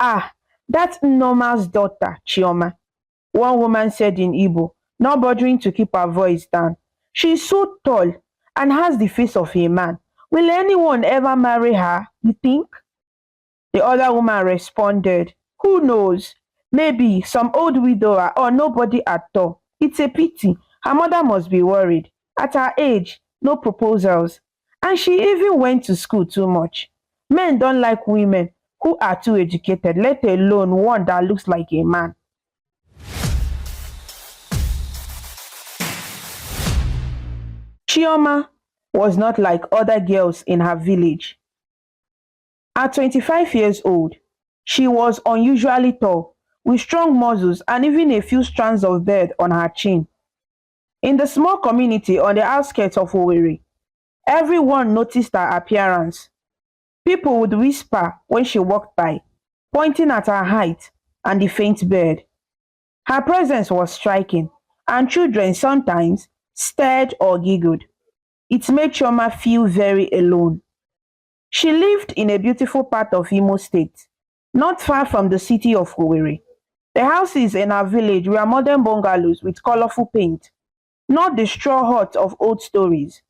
Ah, that's Norma's daughter, Chioma, one woman said in Igbo, not bothering to keep her voice down. She's so tall and has the face of a man. Will anyone ever marry her, you think? The other woman responded, who knows? Maybe some old widower or nobody at all. It's a pity. Her mother must be worried. At her age, no proposals. And she even went to school too much. Men don't like women who are too educated, let alone one that looks like a man. Chioma was not like other girls in her village. At 25 years old, she was unusually tall, with strong muscles and even a few strands of beard on her chin. In the small community on the outskirts of Owerri, everyone noticed her appearance. People would whisper when she walked by, pointing at her height and the faint beard. Her presence was striking, and children sometimes stared or giggled. It made Chioma feel very alone. She lived in a beautiful part of Imo State, not far from the city of Owerri. The houses in our village were modern bungalows with colorful paint, not the straw huts of old stories.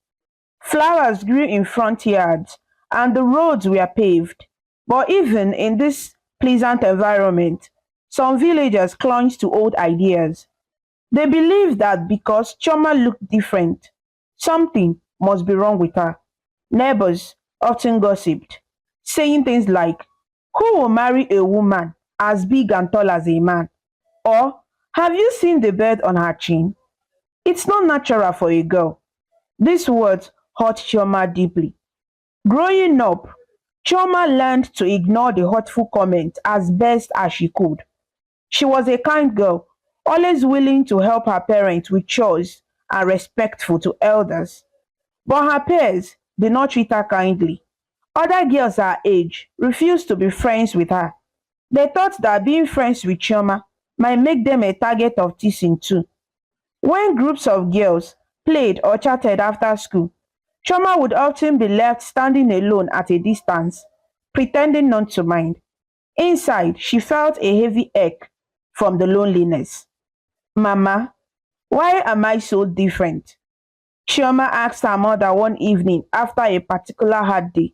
Flowers grew in front yards, and the roads were paved. But even in this pleasant environment, some villagers clung to old ideas. They believed that because Chioma looked different, something must be wrong with her. Neighbors often gossiped, saying things like, who will marry a woman as big and tall as a man? Or, have you seen the beard on her chin? It's not natural for a girl. These words hurt Chioma deeply. Growing up, Chioma learned to ignore the hurtful comments as best as she could. She was a kind girl, always willing to help her parents with chores and respectful to elders. But her peers did not treat her kindly. Other girls her age refused to be friends with her. They thought that being friends with Chioma might make them a target of teasing too. When groups of girls played or chatted after school, Chioma would often be left standing alone at a distance, pretending not to mind. Inside, she felt a heavy ache from the loneliness. Mama, why am I so different? Chioma asked her mother one evening after a particular hard day.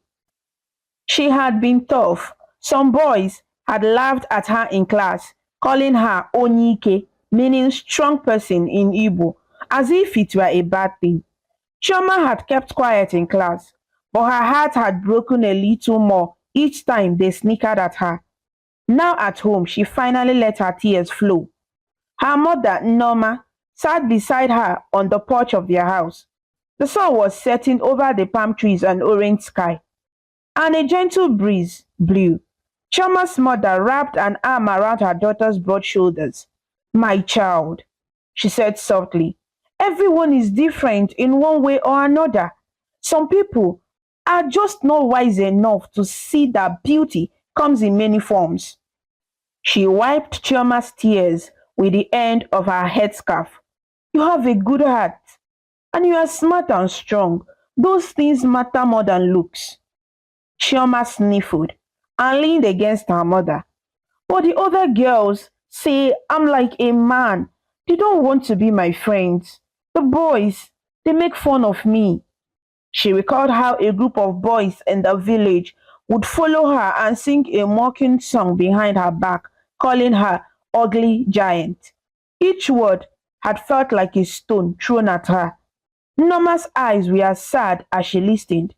She had been tough. Some boys had laughed at her in class, calling her Onyike, meaning strong person in Igbo, as if it were a bad thing. Chioma had kept quiet in class, but her heart had broken a little more each time they snickered at her. Now at home, she finally let her tears flow. Her mother, Norma, sat beside her on the porch of their house. The sun was setting over the palm trees and orange sky, and a gentle breeze blew. Chioma's mother wrapped an arm around her daughter's broad shoulders. My child, she said softly, everyone is different in one way or another. Some people are just not wise enough to see that beauty comes in many forms. She wiped Chioma's tears with the end of her headscarf. You have a good heart, and you are smart and strong. Those things matter more than looks. Chioma sniffled and leaned against her mother. But the other girls say I'm like a man. They don't want to be my friends. The boys, they make fun of me. She recalled how a group of boys in the village would follow her and sing a mocking song behind her back, calling her ugly giant. Each word had felt like a stone thrown at her. Norma's eyes were sad as she listened.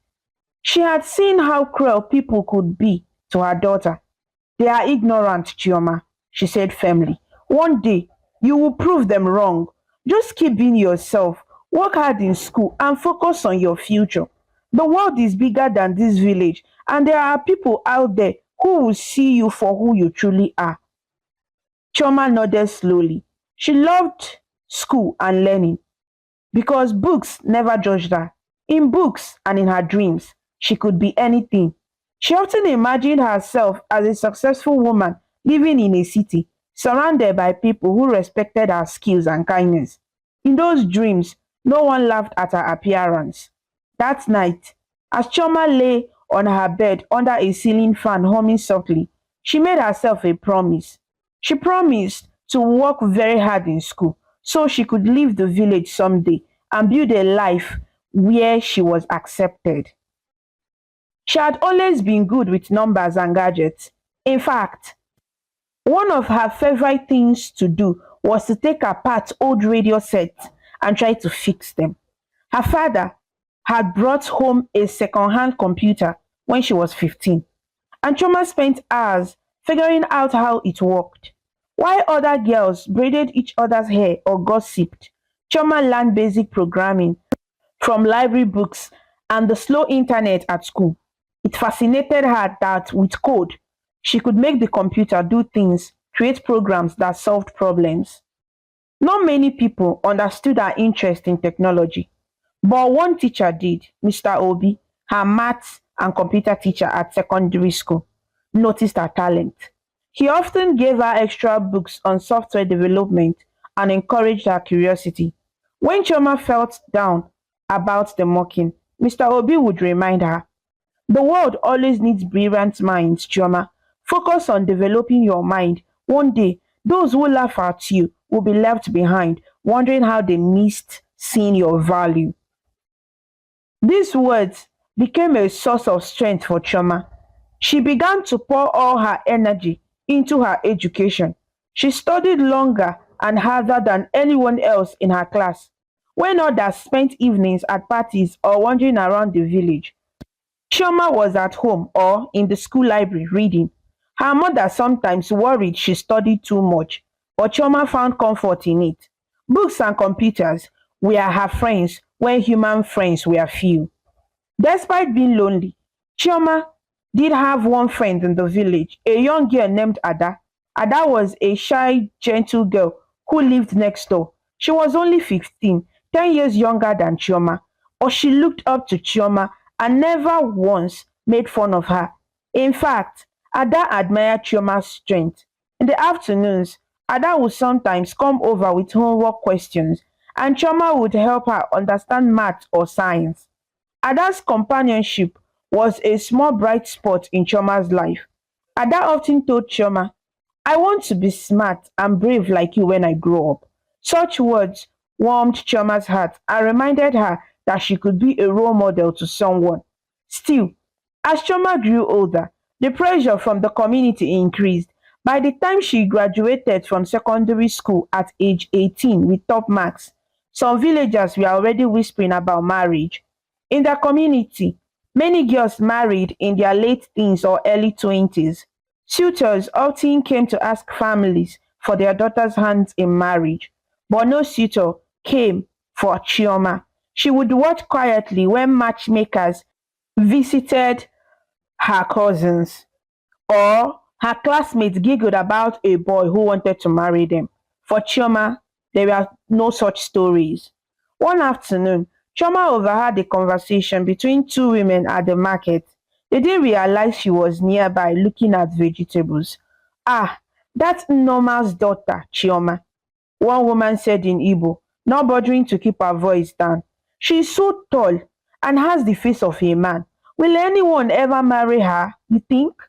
She had seen how cruel people could be to her daughter. They are ignorant, Chioma, she said firmly. One day, you will prove them wrong. Just keep being yourself, work hard in school, and focus on your future. The world is bigger than this village, and there are people out there who will see you for who you truly are. Chioma nodded slowly. She loved school and learning because books never judged her. In books and in her dreams, she could be anything. She often imagined herself as a successful woman living in a city, surrounded by people who respected her skills and kindness. In those dreams, no one laughed at her appearance. That night, as Chioma lay on her bed under a ceiling fan humming softly, She made herself a promise. She promised to work very hard in school so she could leave the village someday and build a life where she was accepted. She had always been good with numbers and gadgets. In fact, one of her favorite things to do was to take apart old radio sets and try to fix them. Her father had brought home a second-hand computer when she was 15, and Choma spent hours figuring out how it worked. While other girls braided each other's hair or gossiped, Choma learned basic programming from library books and the slow internet at school. It fascinated her that with code, she could make the computer do things, create programs that solved problems. Not many people understood her interest in technology, but one teacher did. Mr. Obi, her maths and computer teacher at secondary school, noticed her talent. He often gave her extra books on software development and encouraged her curiosity. When Chioma felt down about the mocking, Mr. Obi would remind her, "The world always needs brilliant minds, Chioma. Focus on developing your mind. One day, those who laugh at you will be left behind, wondering how they missed seeing your value." These words became a source of strength for Chioma. She began to pour all her energy into her education. She studied longer and harder than anyone else in her class. When others spent evenings at parties or wandering around the village, Chioma was at home or in the school library reading. Her mother sometimes worried she studied too much, but Chioma found comfort in it. Books and computers were her friends when human friends were few. Despite being lonely, Chioma did have one friend in the village, a young girl named Ada. Ada was a shy, gentle girl who lived next door. She was only 15, 10 years younger than Chioma, but she looked up to Chioma and never once made fun of her. In fact, Ada admired Chioma's strength. In the afternoons, Ada would sometimes come over with homework questions, and Chioma would help her understand math or science. Ada's companionship was a small bright spot in Chioma's life. Ada often told Chioma, "I want to be smart and brave like you when I grow up." Such words warmed Chioma's heart and reminded her that she could be a role model to someone. Still, as Chioma grew older, the pressure from the community increased. By the time she graduated from secondary school at age 18 with top marks, some villagers were already whispering about marriage. In the community, many girls married in their late teens or early 20s. Suitors often came to ask families for their daughters' hands in marriage, but no suitor came for Chioma. She would watch quietly when matchmakers visited her cousins, or her classmates giggled about a boy who wanted to marry them. For Chioma, there were no such stories. One afternoon, Chioma overheard a conversation between two women at the market. They didn't realize she was nearby looking at vegetables. "Ah, that's Norma's daughter, Chioma," one woman said in Igbo, not bothering to keep her voice down. "She's so tall and has the face of a man. Will anyone ever marry her, you think?"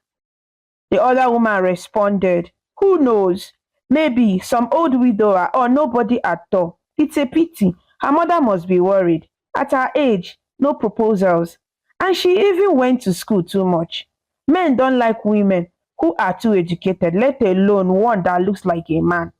The other woman responded, "Who knows? Maybe some old widower or nobody at all. It's a pity. Her mother must be worried. At her age, no proposals. And she even went to school too much. Men don't like women who are too educated, let alone one that looks like a man."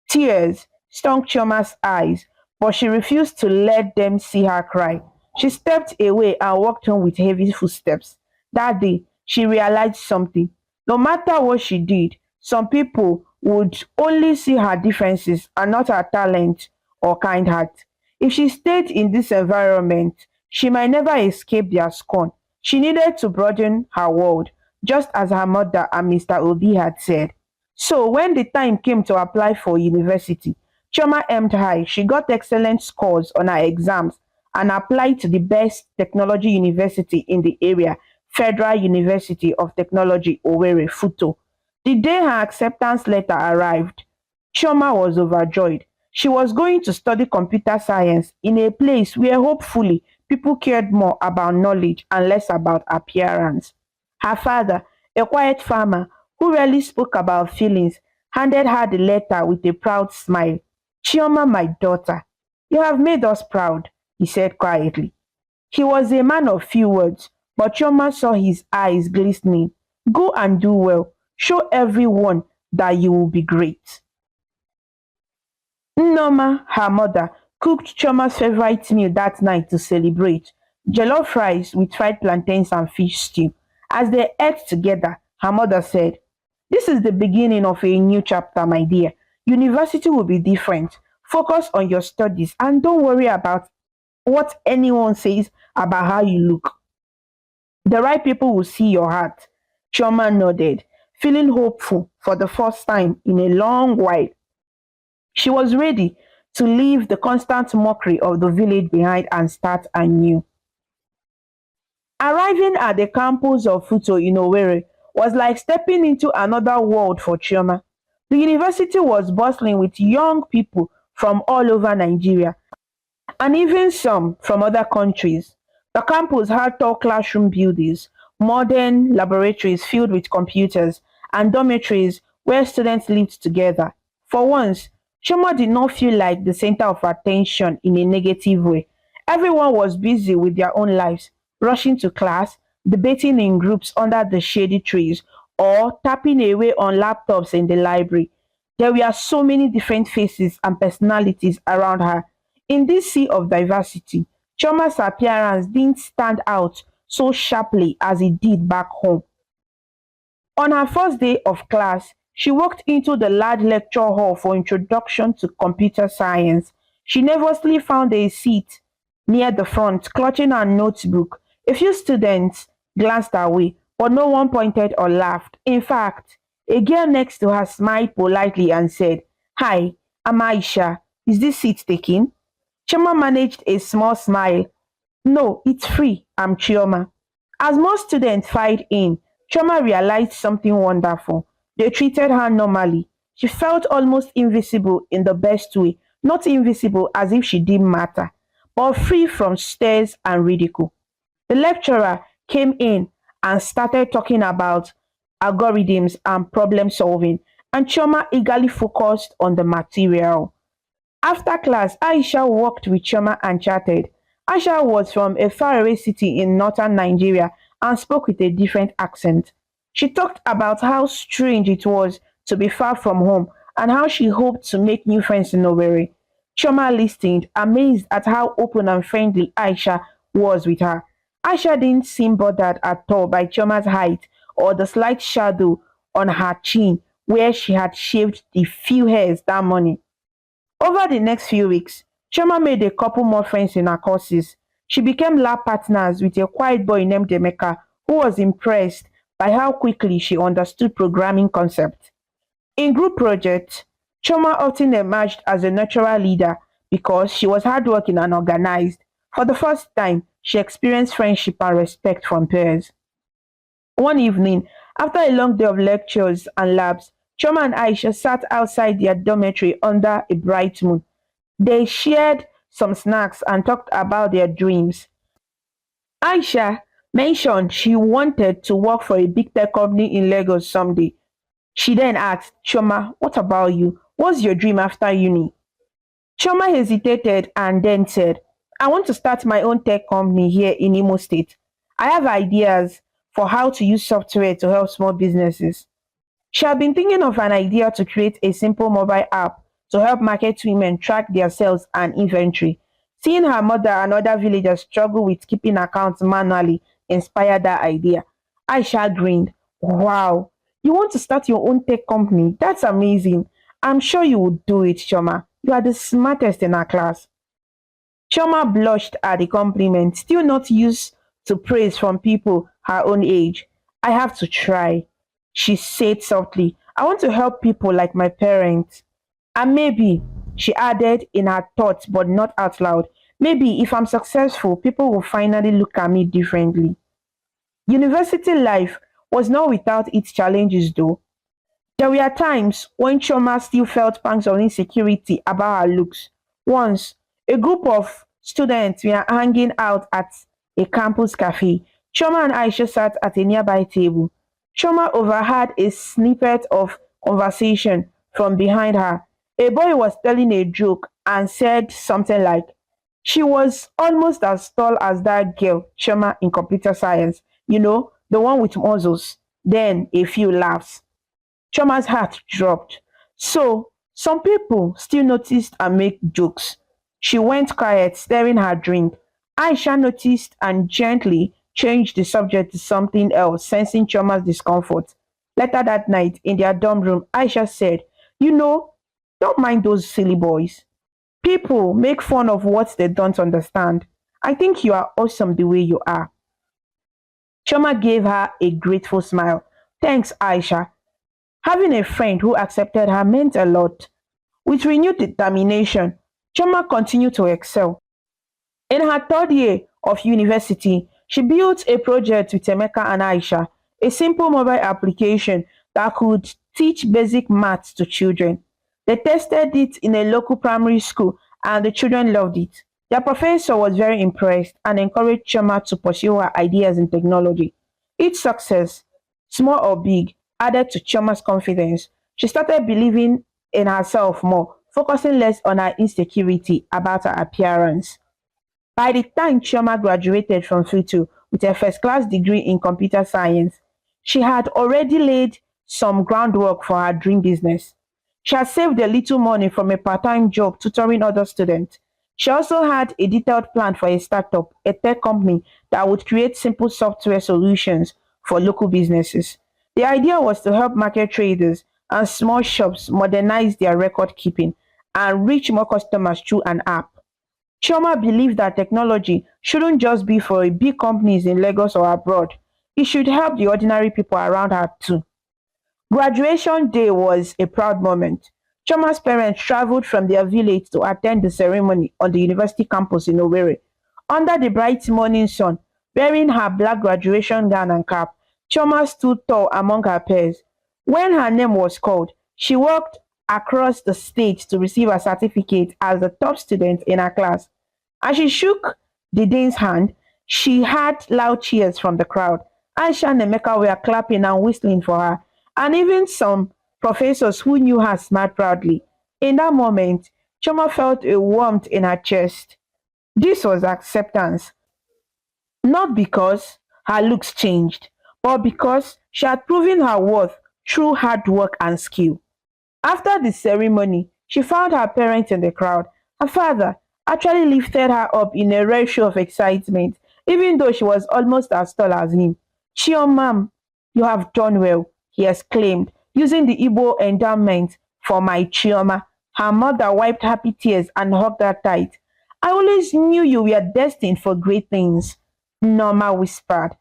Tears stung Chioma's eyes, but she refused to let them see her cry. She stepped away and walked home with heavy footsteps. That day, she realized something. No matter what she did, some people would only see her differences and not her talent or kind heart. If she stayed in this environment, she might never escape their scorn. She needed to broaden her world, just as her mother and Mr. Obi had said. So when the time came to apply for university, Chioma aimed high. She got excellent scores on her exams and applied to the best technology university in the area, Federal University of Technology, Owerri, Futo. The day her acceptance letter arrived, Chioma was overjoyed. She was going to study computer science in a place where hopefully people cared more about knowledge and less about appearance. Her father, a quiet farmer, who rarely spoke about feelings, handed her the letter with a proud smile. Chioma, my daughter, you have made us proud, he said quietly. He was a man of few words, but Chioma saw his eyes glistening. Go and do well. Show everyone that you will be great. Nneoma, her mother, cooked Chioma's favorite meal that night to celebrate, jollof rice with fried plantains and fish stew. As they ate together, her mother said, this is the beginning of a new chapter, my dear. University will be different. Focus on your studies and don't worry about what anyone says about how you look. The right people will see your heart. Chioma nodded, feeling hopeful for the first time in a long while. She was ready to leave the constant mockery of the village behind and start anew. Arriving at the campus of Futo in Owerri was like stepping into another world for Chioma. The university was bustling with young people from all over Nigeria and even some from other countries. The campus had tall classroom buildings, modern laboratories filled with computers, and dormitories where students lived together. For once, Shoma did not feel like the center of attention in a negative way. Everyone was busy with their own lives, rushing to class, debating in groups under the shady trees, or tapping away on laptops in the library. There were so many different faces and personalities around her. In this sea of diversity, Choma's appearance didn't stand out so sharply as it did back home. On her first day of class, she walked into the large lecture hall for introduction to computer science. She nervously found a seat near the front, clutching her notebook. A few students glanced away, but no one pointed or laughed. In fact, a girl next to her smiled politely and said, Hi, I'm Aisha. Is this seat taken? Choma managed a small smile. No, it's free. I'm Chioma. As most students filed in, Chioma realized something wonderful. They treated her normally. She felt almost invisible in the best way, not invisible as if she didn't matter, but free from stares and ridicule. The lecturer came in and started talking about algorithms and problem solving, and Chioma eagerly focused on the material. After class, Aisha walked with Chioma and chatted. Aisha was from a faraway city in northern Nigeria and spoke with a different accent. She talked about how strange it was to be far from home and how she hoped to make new friends in Owerri. Chioma listened, amazed at how open and friendly Aisha was with her. Aisha didn't seem bothered at all by Chioma's height or the slight shadow on her chin where she had shaved the few hairs that morning. Over the next few weeks, Chioma made a couple more friends in her courses. She became lab partners with a quiet boy named Emeka who was impressed by how quickly she understood programming concepts. In group projects, Chioma often emerged as a natural leader because she was hardworking and organized. For the first time, she experienced friendship and respect from peers. One evening, after a long day of lectures and labs, Chioma and Aisha sat outside their dormitory under a bright moon. They shared some snacks and talked about their dreams. Aisha mentioned she wanted to work for a big tech company in Lagos someday. She then asked, Chioma, what about you? What's your dream after uni? Chioma hesitated and then said, I want to start my own tech company here in Imo State. I have ideas for how to use software to help small businesses. She had been thinking of an idea to create a simple mobile app to help market women track their sales and inventory. Seeing her mother and other villagers struggle with keeping accounts manually inspired that idea. Aisha grinned. Wow, you want to start your own tech company? That's amazing. I'm sure you would do it, Choma. You are the smartest in our class. Choma blushed at the compliment, still not used to praise from people her own age. I have to try, she said softly. I want to help people like my parents. And maybe, she added in her thoughts but not out loud, maybe if I'm successful, people will finally look at me differently. University life was not without its challenges though. There were times when Choma still felt pangs of insecurity about her looks. Once, a group of students were hanging out at a campus cafe. Choma and Aisha sat at a nearby table. Choma overheard a snippet of conversation from behind her. A boy was telling a joke and said something like, she was almost as tall as that girl, Choma, in computer science, the one with muscles. Then a few laughs. Choma's heart dropped. So, some people still noticed and make jokes. She went quiet, stirring her drink. Aisha noticed and gently changed the subject to something else, sensing Choma's discomfort. Later that night, in their dorm room, Aisha said, You know, don't mind those silly boys. People make fun of what they don't understand. I think you are awesome the way you are. Choma gave her a grateful smile. Thanks, Aisha. Having a friend who accepted her meant a lot. With renewed determination, Choma continued to excel. In her third year of university, she built a project with Emeka and Aisha, a simple mobile application that could teach basic maths to children. They tested it in a local primary school and the children loved it. Their professor was very impressed and encouraged Choma to pursue her ideas in technology. Each success, small or big, added to Choma's confidence. She started believing in herself more, focusing less on her insecurity about her appearance. By the time Chioma graduated from FUTU with a first class degree in computer science, she had already laid some groundwork for her dream business. She had saved a little money from a part time job tutoring other students. She also had a detailed plan for a startup, a tech company that would create simple software solutions for local businesses. The idea was to help market traders and small shops modernize their record keeping and reach more customers through an app. Chioma believed that technology shouldn't just be for big companies in Lagos or abroad. It should help the ordinary people around her too. Graduation day was a proud moment. Choma's parents traveled from their village to attend the ceremony on the university campus in Owerri. Under the bright morning sun, wearing her black graduation gown and cap, Choma stood tall among her peers. When her name was called, she walked across the stage to receive her certificate as the top student in her class. As she shook the dean's hand, she had loud cheers from the crowd. Aisha and Emeka were clapping and whistling for her, and even some professors who knew her smiled proudly. In that moment, Choma felt a warmth in her chest. This was acceptance, not because her looks changed, but because she had proven her worth through hard work and skill. After the ceremony, she found her parents in the crowd. Her father actually lifted her up in a rare show of excitement, even though she was almost as tall as him. Chiomam, you have done well, he exclaimed, using the Igbo endowment for my Chioma. Her mother wiped happy tears and hugged her tight. I always knew you were destined for great things, Norma whispered.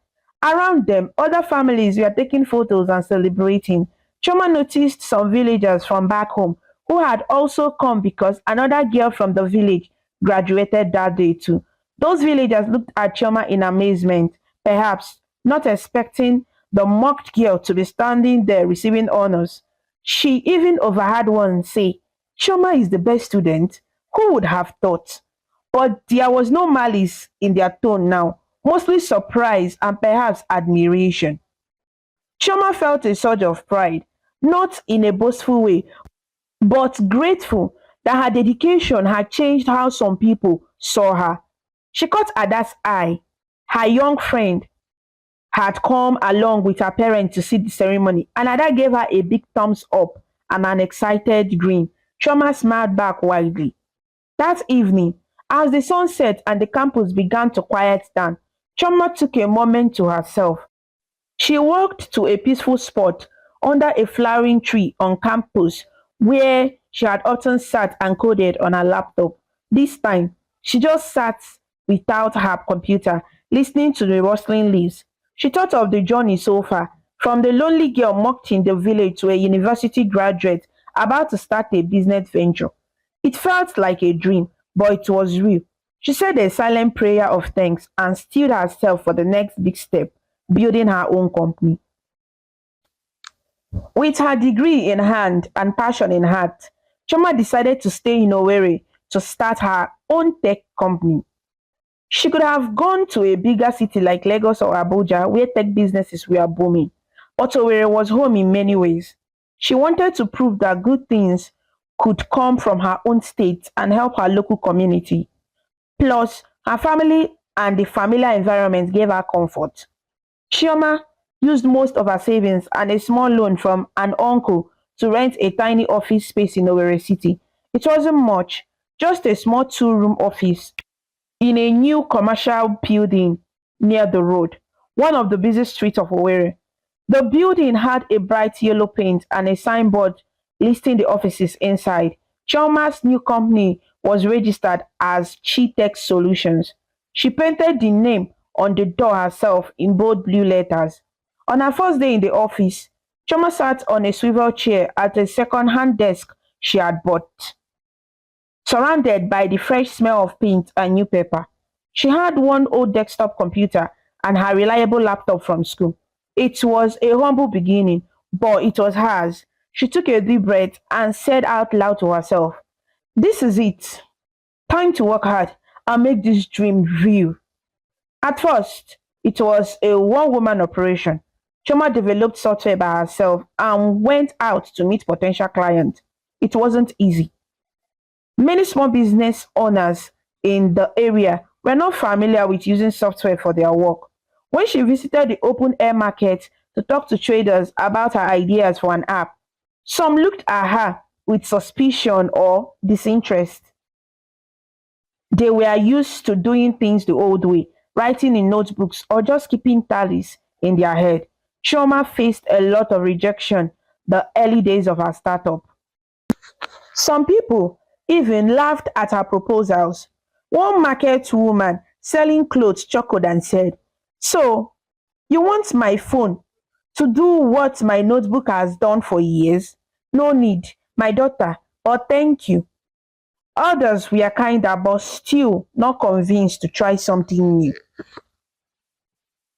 Around them, other families were taking photos and celebrating. Choma noticed some villagers from back home who had also come because another girl from the village graduated that day too. Those villagers looked at Choma in amazement, perhaps not expecting the mocked girl to be standing there receiving honors. She even overheard one say, Choma is the best student. Who would have thought? But there was no malice in their tone now, mostly surprise and perhaps admiration. Choma felt a surge of pride, not in a boastful way, but grateful that her dedication had changed how some people saw her. She caught Ada's eye. Her young friend had come along with her parents to see the ceremony, and Ada gave her a big thumbs up and an excited grin. Choma smiled back widely. That evening, as the sun set and the campus began to quiet down, Choma took a moment to herself. She walked to a peaceful spot under a flowering tree on campus where she had often sat and coded on her laptop. This time, she just sat without her computer, listening to the rustling leaves. She thought of the journey so far, from the lonely girl mocked in the village to a university graduate about to start a business venture. It felt like a dream, but it was real. She said a silent prayer of thanks and steeled herself for the next big step, building her own company. With her degree in hand and passion in heart, Choma decided to stay in Owerri to start her own tech company. She could have gone to a bigger city like Lagos or Abuja where tech businesses were booming, but Owerri was home in many ways. She wanted to prove that good things could come from her own state and help her local community. Plus, her family and the familiar environment gave her comfort. Chioma used most of her savings and a small loan from an uncle to rent a tiny office space in Owerri City. It wasn't much, just a small two-room office in a new commercial building near the road, one of the busiest streets of Owerri. The building had a bright yellow paint and a signboard listing the offices inside. Chalmers' new company was registered as Chi Solutions. She painted the name on the door herself in bold blue letters. On her first day in the office, Choma sat on a swivel chair at a second-hand desk she had bought, surrounded by the fresh smell of paint and new paper. She had one old desktop computer and her reliable laptop from school. It was a humble beginning, but it was hers. She took a deep breath and said out loud to herself, "This is it. Time to work hard and make this dream real." At first, it was a one-woman operation. Choma developed software by herself and went out to meet potential clients. It wasn't easy. Many small business owners in the area were not familiar with using software for their work. When she visited the open air market to talk to traders about her ideas for an app, some looked at her with suspicion or disinterest. They were used to doing things the old way, writing in notebooks or just keeping tallies in their head. Chioma faced a lot of rejection the early days of her startup. Some people even laughed at her proposals. One market woman selling clothes chuckled and said, "So, you want my phone to do what my notebook has done for years? No need, my daughter, or thank you." Others were kinder but still not convinced to try something new.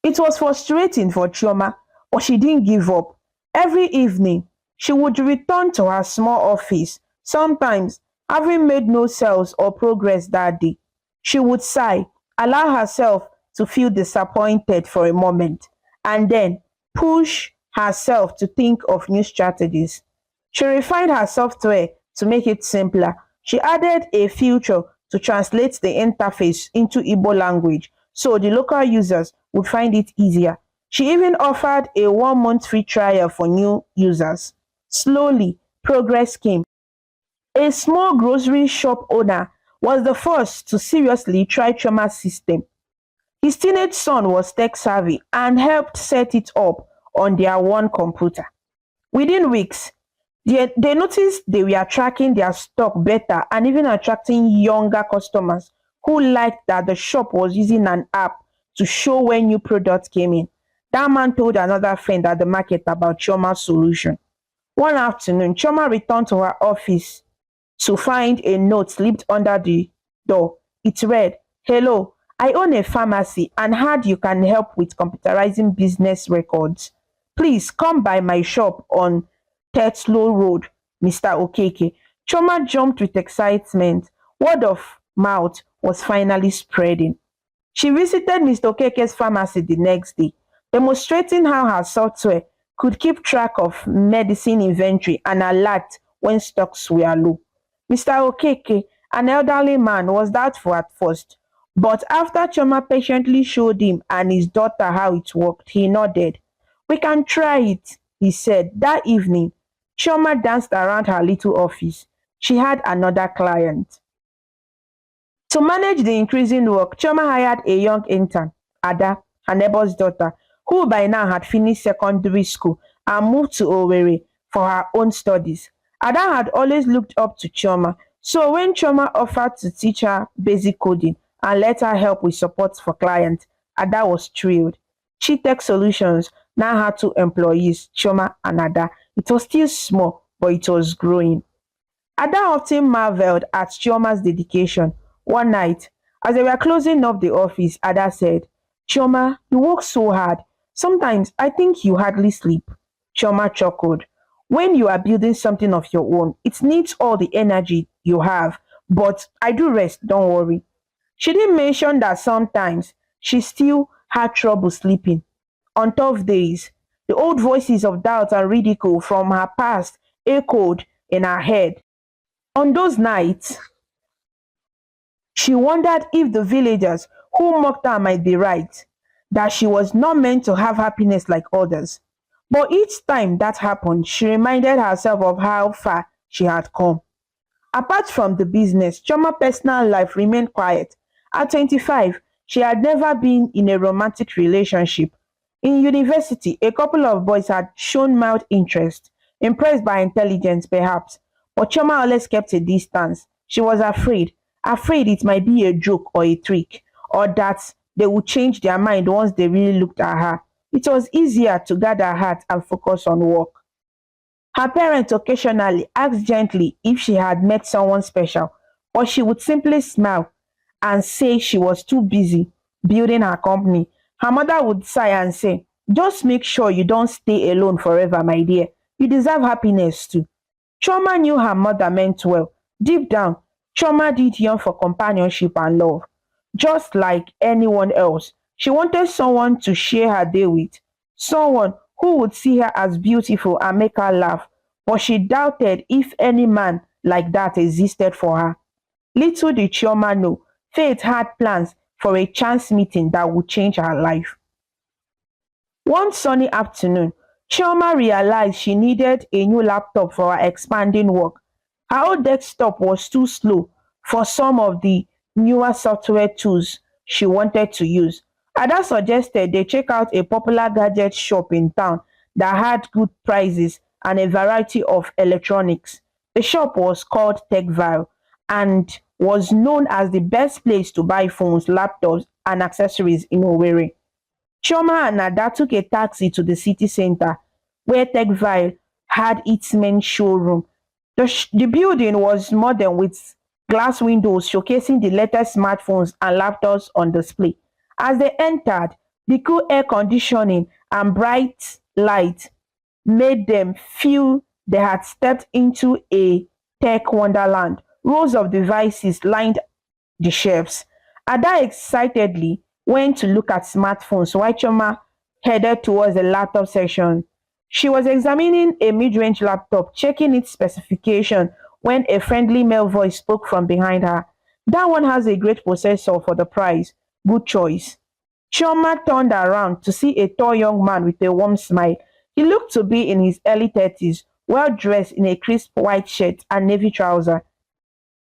It was frustrating for Chioma, but she didn't give up. Every evening, she would return to her small office, sometimes having made no sales or progress that day. She would sigh, allow herself to feel disappointed for a moment, and then push herself to think of new strategies. She refined her software to make it simpler. She added a feature to translate the interface into Igbo language so the local users would find it easier. She even offered a 1 month free trial for new users. Slowly, progress came. A small grocery shop owner was the first to seriously try Chioma's system. His teenage son was tech savvy and helped set it up on their one computer. Within weeks, they noticed they were tracking their stock better and even attracting younger customers who liked that the shop was using an app to show when new products came in. That man told another friend at the market about Chioma's solution. One afternoon, Chioma returned to her office to find a note slipped under the door. It read, "Hello, I own a pharmacy and heard you can help with computerizing business records. Please come by my shop on Tetlow Road, Mr. Okeke." Choma jumped with excitement. Word of mouth was finally spreading. She visited Mr. Okeke's pharmacy the next day, demonstrating how her software could keep track of medicine inventory and alert when stocks were low. Mr. Okeke, an elderly man, was doubtful at first, but after Choma patiently showed him and his daughter how it worked, he nodded. "We can try it," he said. That evening, Choma danced around her little office. She had another client. To manage the increasing work, Choma hired a young intern, Ada, her neighbor's daughter, who by now had finished secondary school and moved to Owerri for her own studies. Ada had always looked up to Choma, so when Choma offered to teach her basic coding and let her help with support for clients, Ada was thrilled. Chi Solutions now had two employees, Choma and Ada. It was still small, but it was growing. Ada often marveled at Chioma's dedication. One night, as they were closing up the office, Ada said, "Chioma, you work so hard. Sometimes I think you hardly sleep." Chioma chuckled. "When you are building something of your own, it needs all the energy you have, but I do rest, don't worry." She didn't mention that sometimes she still had trouble sleeping. On tough days, The old voices of doubt and ridicule from her past echoed in her head. On those nights, she wondered if the villagers who mocked her might be right, that she was not meant to have happiness like others. But each time that happened, she reminded herself of how far she had come. Apart from the business, Chioma's personal life remained quiet. At 25, she had never been in a romantic relationship. In university, a couple of boys had shown mild interest, impressed by her intelligence perhaps, but Chioma always kept a distance. She was afraid it might be a joke or a trick, or that they would change their mind once they really looked at her. It was easier to guard her heart and focus on work. Her parents occasionally asked gently if she had met someone special, but she would simply smile and say she was too busy building her company. Her mother would sigh and say, "Just make sure you don't stay alone forever, my dear. You deserve happiness too." Chioma knew her mother meant well. Deep down, Chioma did yearn for companionship and love. Just like anyone else, she wanted someone to share her day with, someone who would see her as beautiful and make her laugh, but she doubted if any man like that existed for her. Little did Chioma know, Faith had plans for a chance meeting that would change her life. One sunny afternoon, Chioma realized she needed a new laptop for her expanding work. Her old desktop was too slow for some of the newer software tools she wanted to use. Ada suggested they check out a popular gadget shop in town that had good prices and a variety of electronics. The shop was called Techvile and was known as the best place to buy phones, laptops, and accessories in Owerri. Chioma and Ada took a taxi to the city center, where Techville had its main showroom. The building was modern with glass windows showcasing the latest smartphones and laptops on display. As they entered, the cool air conditioning and bright lights made them feel they had stepped into a tech wonderland. Rows of devices lined the shelves. Ada excitedly went to look at smartphones while Chioma headed towards the laptop section. She was examining a mid-range laptop, checking its specification when a friendly male voice spoke from behind her. "That one has a great processor for the price. Good choice." Chioma turned around to see a tall young man with a warm smile. He looked to be in his early 30s, well dressed in a crisp white shirt and navy trousers.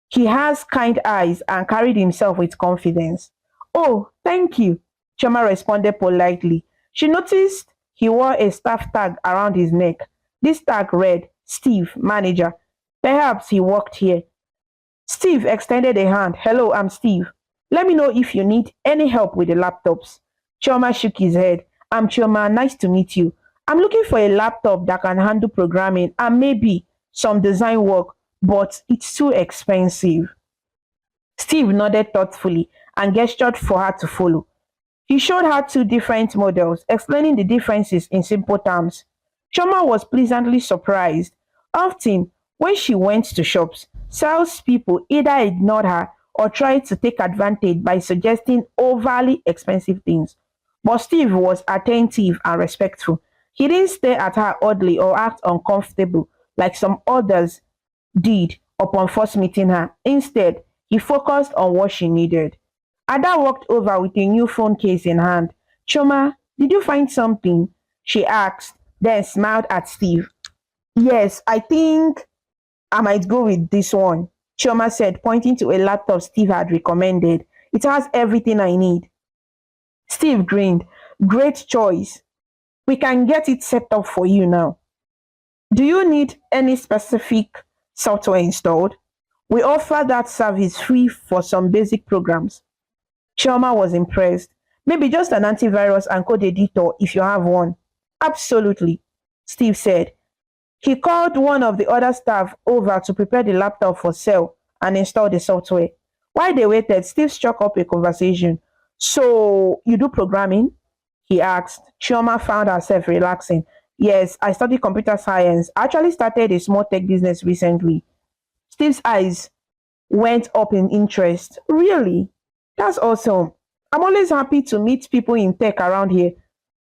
He has kind eyes and carried himself with confidence. "Oh, thank you," Chioma responded politely. She noticed he wore a staff tag around his neck. This tag read, "Steve, manager." Perhaps he worked here. Steve extended a hand. "Hello, I'm Steve. Let me know if you need any help with the laptops." Chioma shook his head. "I'm Chioma. Nice to meet you. I'm looking for a laptop that can handle programming and maybe some design work, but it's too expensive." Steve nodded thoughtfully and gestured for her to follow. He showed her two different models, explaining the differences in simple terms. Chioma was pleasantly surprised. Often, when she went to shops, salespeople either ignored her or tried to take advantage by suggesting overly expensive things. But Steve was attentive and respectful. He didn't stare at her oddly or act uncomfortable like some others did upon first meeting her. Instead, he focused on what she needed. Ada walked over with a new phone case in hand. "Choma, did you find something?" she asked, then smiled at Steve. "Yes, I think I might go with this one," Choma said, pointing to a laptop Steve had recommended. "It has everything I need." Steve grinned. "Great choice. We can get it set up for you now. Do you need any specific software installed? We offer that service free for some basic programs." Chioma was impressed. "Maybe just an antivirus and code editor if you have one." "Absolutely," Steve said. He called one of the other staff over to prepare the laptop for sale and install the software. While they waited, Steve struck up a conversation. "So, you do programming?" he asked. Chioma found herself relaxing. "Yes, I study computer science. I actually started a small tech business recently." Steve's eyes went up in interest. "Really? That's awesome. I'm always happy to meet people in tech around here.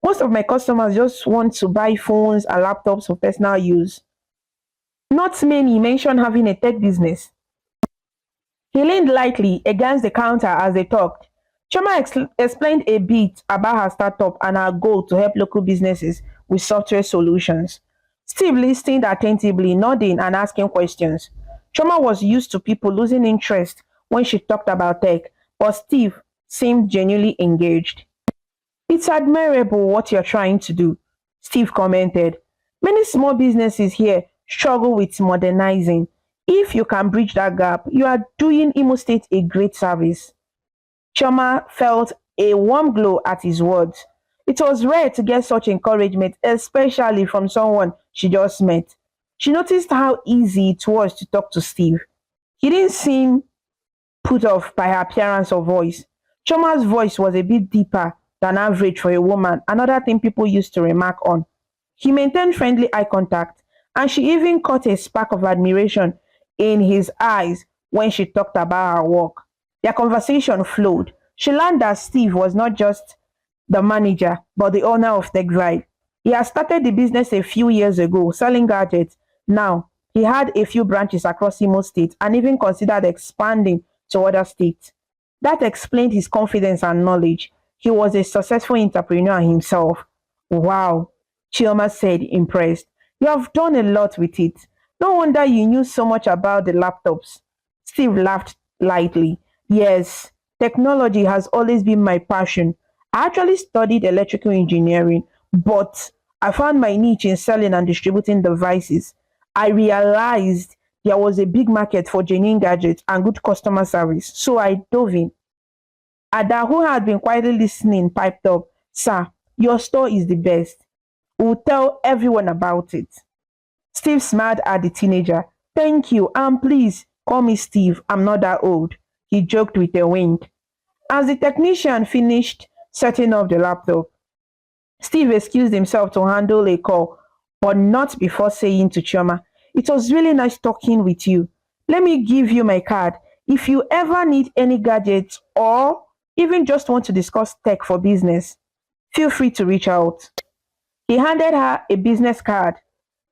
Most of my customers just want to buy phones and laptops for personal use. Not many mention having a tech business. He leaned lightly against the counter as they talked. Choma explained a bit about her startup and her goal to help local businesses with software solutions. Steve listened attentively, nodding and asking questions. Choma was used to people losing interest when she talked about tech, but Steve seemed genuinely engaged. It's admirable what you're trying to do, Steve commented. Many small businesses here struggle with modernizing. If you can bridge that gap, you are doing Imo State a great service. Choma felt a warm glow at his words. It was rare to get such encouragement, especially from someone she just met. She noticed how easy it was to talk to Steve. He didn't seem put off by her appearance or voice. Choma's voice was a bit deeper than average for a woman, another thing people used to remark on. He maintained friendly eye contact, and she even caught a spark of admiration in his eyes when she talked about her work. Their conversation flowed. She learned that Steve was not just the manager, but the owner of TechVibe. He had started the business a few years ago, selling gadgets. Now, he had a few branches across Imo State and even considered expanding to other states. That explained his confidence and knowledge. He was a successful entrepreneur himself. Wow, Chioma said, impressed. You have done a lot with it. No wonder you knew so much about the laptops. Steve laughed lightly. Yes, technology has always been my passion. I actually studied electrical engineering, but I found my niche in selling and distributing devices. I realized there was a big market for genuine gadgets and good customer service, so I dove in. Ada, who had been quietly listening, piped up, Sir, your store is the best. We'll tell everyone about it. Steve smiled at the teenager. Thank you, and please call me Steve. I'm not that old. He joked with a wink. As the technician finished setting up the laptop, Steve excused himself to handle a call, but not before saying to Chioma, it was really nice talking with you. Let me give you my card. If you ever need any gadgets or even just want to discuss tech for business, feel free to reach out. He handed her a business card.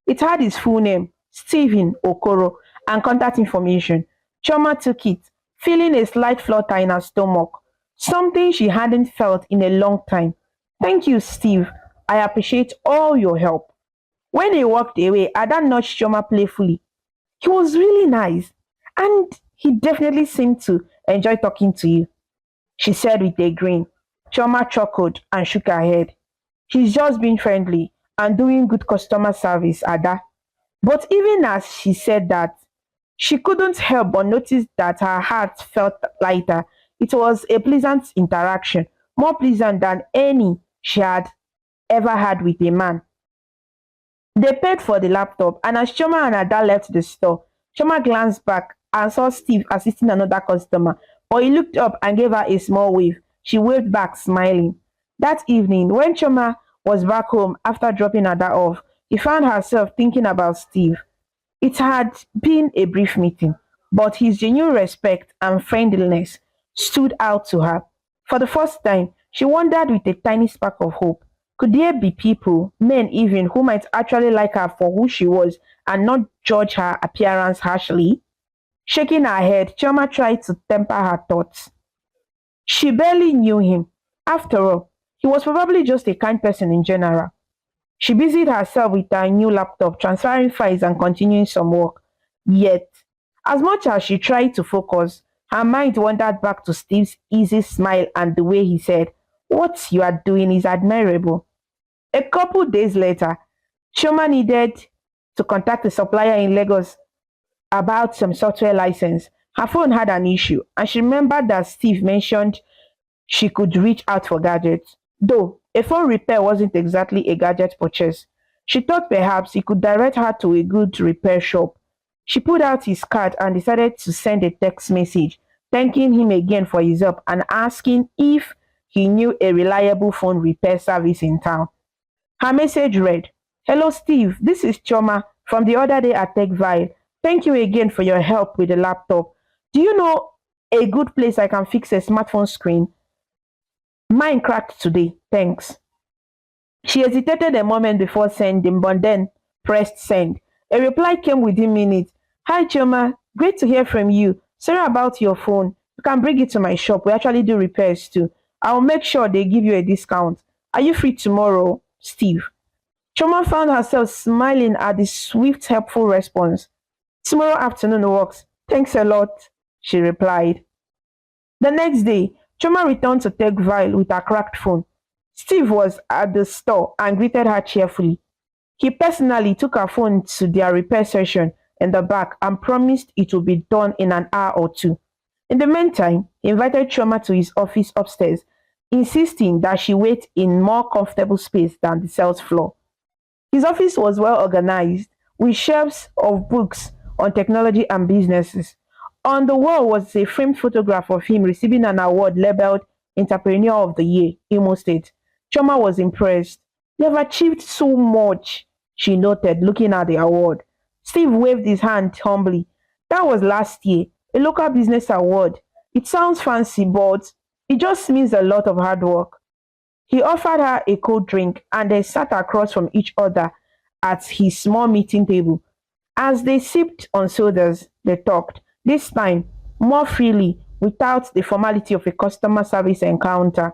It had his full name, Stephen Okoro, and contact information. Choma took it, feeling a slight flutter in her stomach, something she hadn't felt in a long time. Thank you, Steve. I appreciate all your help. When he walked away, Ada nudged Choma playfully. He was really nice, and he definitely seemed to enjoy talking to you, she said with a grin. Choma chuckled and shook her head. He's just being friendly and doing good customer service, Ada. But even as she said that, she couldn't help but notice that her heart felt lighter. It was a pleasant interaction, more pleasant than any she had ever had with a man. They paid for the laptop, and as Choma and Ada left the store, Choma glanced back and saw Steve assisting another customer, but he looked up and gave her a small wave. She waved back, smiling. That evening, when Choma was back home after dropping Ada off, he found herself thinking about Steve. It had been a brief meeting, but his genuine respect and friendliness stood out to her. For the first time, she wondered with a tiny spark of hope, could there be people, men even, who might actually like her for who she was and not judge her appearance harshly? Shaking her head, Chioma tried to temper her thoughts. She barely knew him. After all, he was probably just a kind person in general. She busied herself with her new laptop, transferring files and continuing some work. Yet, as much as she tried to focus, her mind wandered back to Steve's easy smile and the way he said, what you are doing is admirable. A couple days later, Chioma needed to contact a supplier in Lagos about some software license. Her phone had an issue, and she remembered that Steve mentioned she could reach out for gadgets. Though a phone repair wasn't exactly a gadget purchase, she thought perhaps he could direct her to a good repair shop. She pulled out his card and decided to send a text message, thanking him again for his help and asking if he knew a reliable phone repair service in town. Her message read, Hello Steve, this is Choma from the other day at TechVile. Thank you again for your help with the laptop. Do you know a good place I can fix a smartphone screen? Mine cracked today. Thanks. She hesitated a moment before sending, but then pressed send. A reply came within minutes. Hi, Choma. Great to hear from you. Sorry about your phone. You can bring it to my shop. We actually do repairs too. I'll make sure they give you a discount. Are you free tomorrow, Steve? Choma found herself smiling at the swift, helpful response. Tomorrow afternoon works. Thanks a lot, she replied. The next day, Choma returned to Techville with her cracked phone. Steve was at the store and greeted her cheerfully. He personally took her phone to their repair session in the back and promised it would be done in an hour or two. In the meantime, he invited Choma to his office upstairs, insisting that she wait in more comfortable space than the sales floor. His office was well organized, with shelves of books on technology and businesses. On the wall was a framed photograph of him receiving an award labeled Entrepreneur of the Year, Imo State. Choma was impressed. You have achieved so much, she noted, looking at the award. Steve waved his hand humbly. That was last year, a local business award. It sounds fancy, but it just means a lot of hard work. He offered her a cold drink, and they sat across from each other at his small meeting table. As they sipped on sodas, they talked, this time more freely, without the formality of a customer service encounter.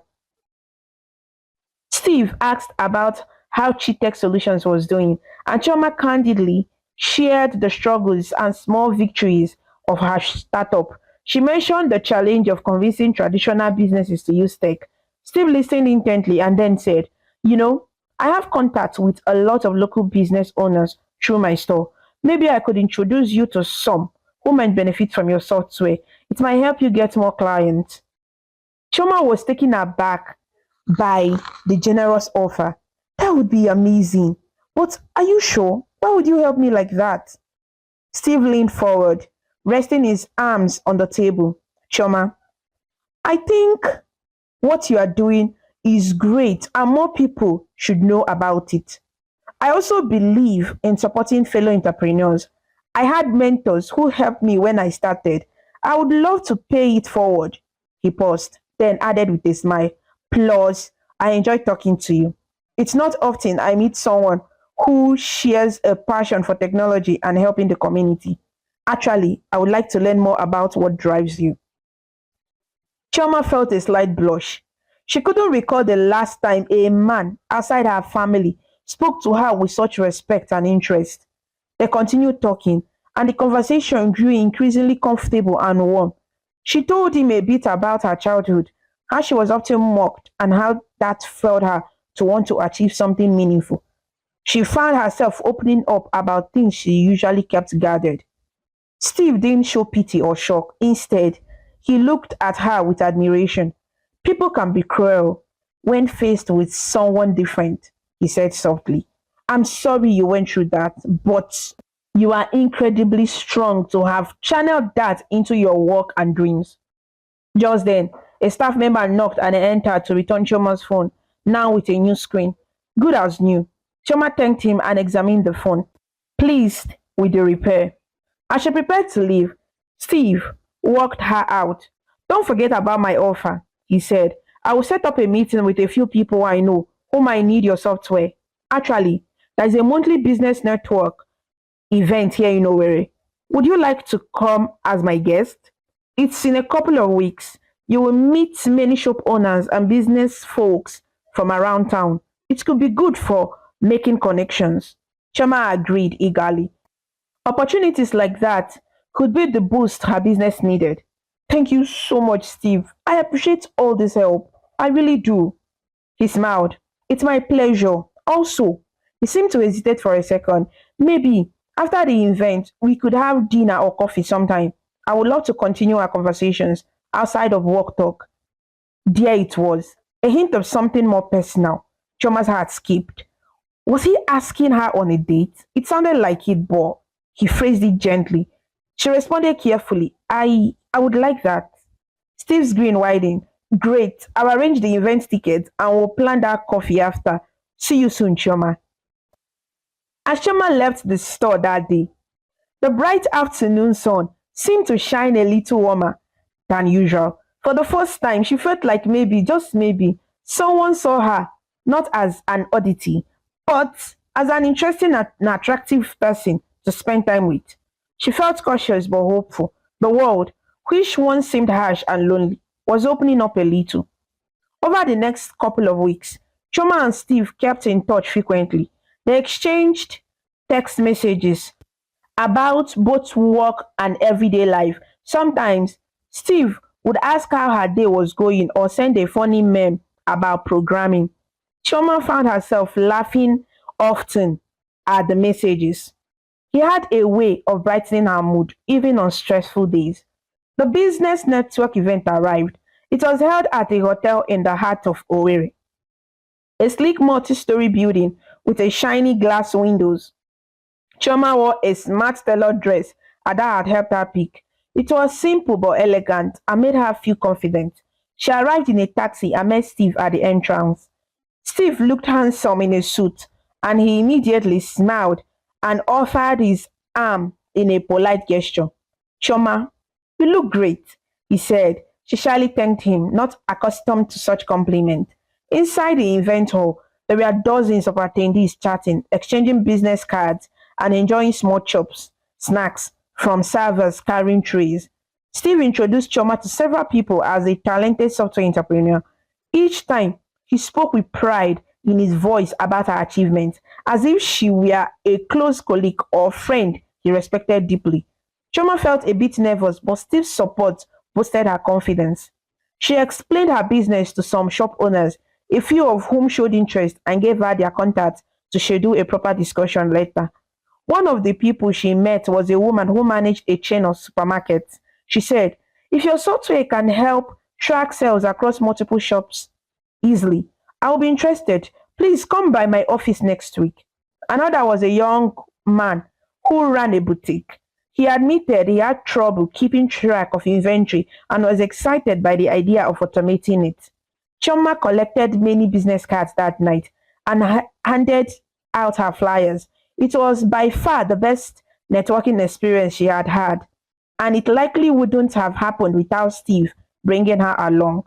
Steve asked about how Tech Solutions was doing, and Choma candidly shared the struggles and small victories of her startup. She mentioned the challenge of convincing traditional businesses to use tech. Steve listened intently and then said, You know, I have contact with a lot of local business owners through my store. Maybe I could introduce you to some who might benefit from your software. It might help you get more clients. Choma was taken aback by the generous offer. That would be amazing. But are you sure? Why would you help me like that? Steve leaned forward, resting his arms on the table. Choma, I think what you are doing is great and more people should know about it. I also believe in supporting fellow entrepreneurs. I had mentors who helped me when I started. I would love to pay it forward. He paused, then added with a smile, Plus, I enjoy talking to you. It's not often I meet someone who shares a passion for technology and helping the community. Actually, I would like to learn more about what drives you. Chioma felt a slight blush. She couldn't recall the last time a man outside her family spoke to her with such respect and interest. They continued talking, and the conversation grew increasingly comfortable and warm. She told him a bit about her childhood, how she was often mocked, and how that felt her to want to achieve something meaningful. She found herself opening up about things she usually kept guarded. Steve didn't show pity or shock. Instead, he looked at her with admiration. People can be cruel when faced with someone different, he said softly. I'm sorry you went through that, but you are incredibly strong to have channeled that into your work and dreams. Just then, a staff member knocked and entered to return Choma's phone, now with a new screen. Good as new. Choma thanked him and examined the phone, pleased with the repair. As she prepared to leave, Steve walked her out. Don't forget about my offer, he said. I will set up a meeting with a few people I know who might need your software. Actually, there is a monthly business network event here in Owerri. Would you like to come as my guest? It's in a couple of weeks. You will meet many shop owners and business folks from around town. It could be good for making connections. Chama agreed eagerly. Opportunities like that could be the boost her business needed. Thank you so much, Steve. I appreciate all this help. I really do. He smiled. It's my pleasure. Also, he seemed to hesitate for a second. Maybe after the event, we could have dinner or coffee sometime. I would love to continue our conversations outside of work talk. There it was, a hint of something more personal. Choma's heart skipped. Was he asking her on a date? It sounded like it, but he phrased it gently. She responded carefully. I would like that. Steve's grin widened. Great. I'll arrange the event tickets and we'll plan that coffee after. See you soon, Choma. As Choma left the store that day, the bright afternoon sun seemed to shine a little warmer than usual. For the first time, she felt like maybe, just maybe, someone saw her not as an oddity, but as an interesting and attractive person to spend time with. She felt cautious but hopeful. The world, which once seemed harsh and lonely, was opening up a little. Over the next couple of weeks, Choma and Steve kept in touch frequently. They exchanged text messages about both work and everyday life. Sometimes, Steve would ask how her day was going or send a funny meme about programming. Choma found herself laughing often at the messages. He had a way of brightening her mood, even on stressful days. The business network event arrived. It was held at a hotel in the heart of Owerri, a sleek multi-story building with a shiny glass windows. Chioma wore a smart tailored dress Ada had helped her pick. It was simple but elegant and made her feel confident. She arrived in a taxi and met Steve at the entrance. Steve looked handsome in a suit, and he immediately smiled and offered his arm in a polite gesture. Chioma, you look great, he said. She shyly thanked him, not accustomed to such compliment. Inside the event hall, there were dozens of attendees chatting, exchanging business cards, and enjoying small chops, snacks from servers carrying trays. Steve introduced Chioma to several people as a talented software entrepreneur. Each time, he spoke with pride in his voice about her achievements, as if she were a close colleague or friend he respected deeply. Chioma felt a bit nervous, but Steve's support boosted her confidence. She explained her business to some shop owners, a few of whom showed interest and gave her their contacts to schedule a proper discussion later. One of the people she met was a woman who managed a chain of supermarkets. She said, if your software can help track sales across multiple shops easily, I'll be interested. Please come by my office next week. Another was a young man who ran a boutique. He admitted he had trouble keeping track of inventory and was excited by the idea of automating it. Choma collected many business cards that night and handed out her flyers. It was by far the best networking experience she had had, and it likely wouldn't have happened without Steve bringing her along.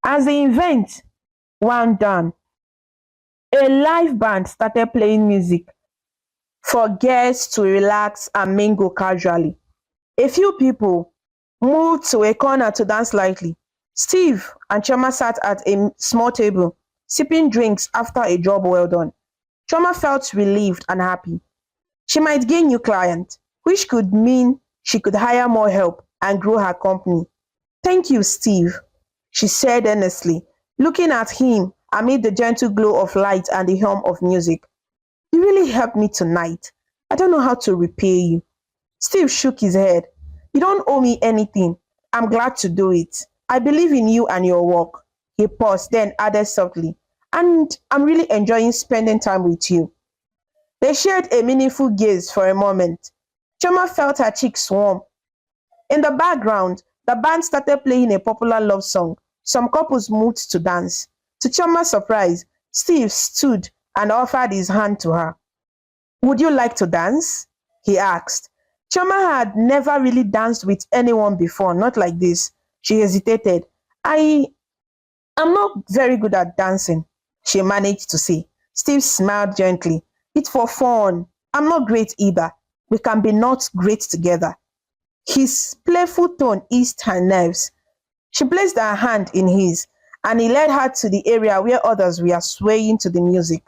As the event wound down, a live band started playing music for guests to relax and mingle casually. A few people moved to a corner to dance lightly. Steve and Choma sat at a small table, sipping drinks after a job well done. Choma felt relieved and happy. She might gain new clients, which could mean she could hire more help and grow her company. Thank you, Steve, she said earnestly, looking at him amid the gentle glow of light and the hum of music. You really helped me tonight. I don't know how to repay you. Steve shook his head. You don't owe me anything. I'm glad to do it. I believe in you and your work. He paused, then added softly, and I'm really enjoying spending time with you. They shared a meaningful gaze for a moment. Choma felt her cheeks warm. In the background, the band started playing a popular love song. Some couples moved to dance. To Choma's surprise, Steve stood and offered his hand to her. Would you like to dance? He asked. Choma had never really danced with anyone before, not like this. She hesitated. I'm not very good at dancing, she managed to say. Steve smiled gently. It's for fun. I'm not great either. We can be not great together. His playful tone eased her nerves. She placed her hand in his, and he led her to the area where others were swaying to the music.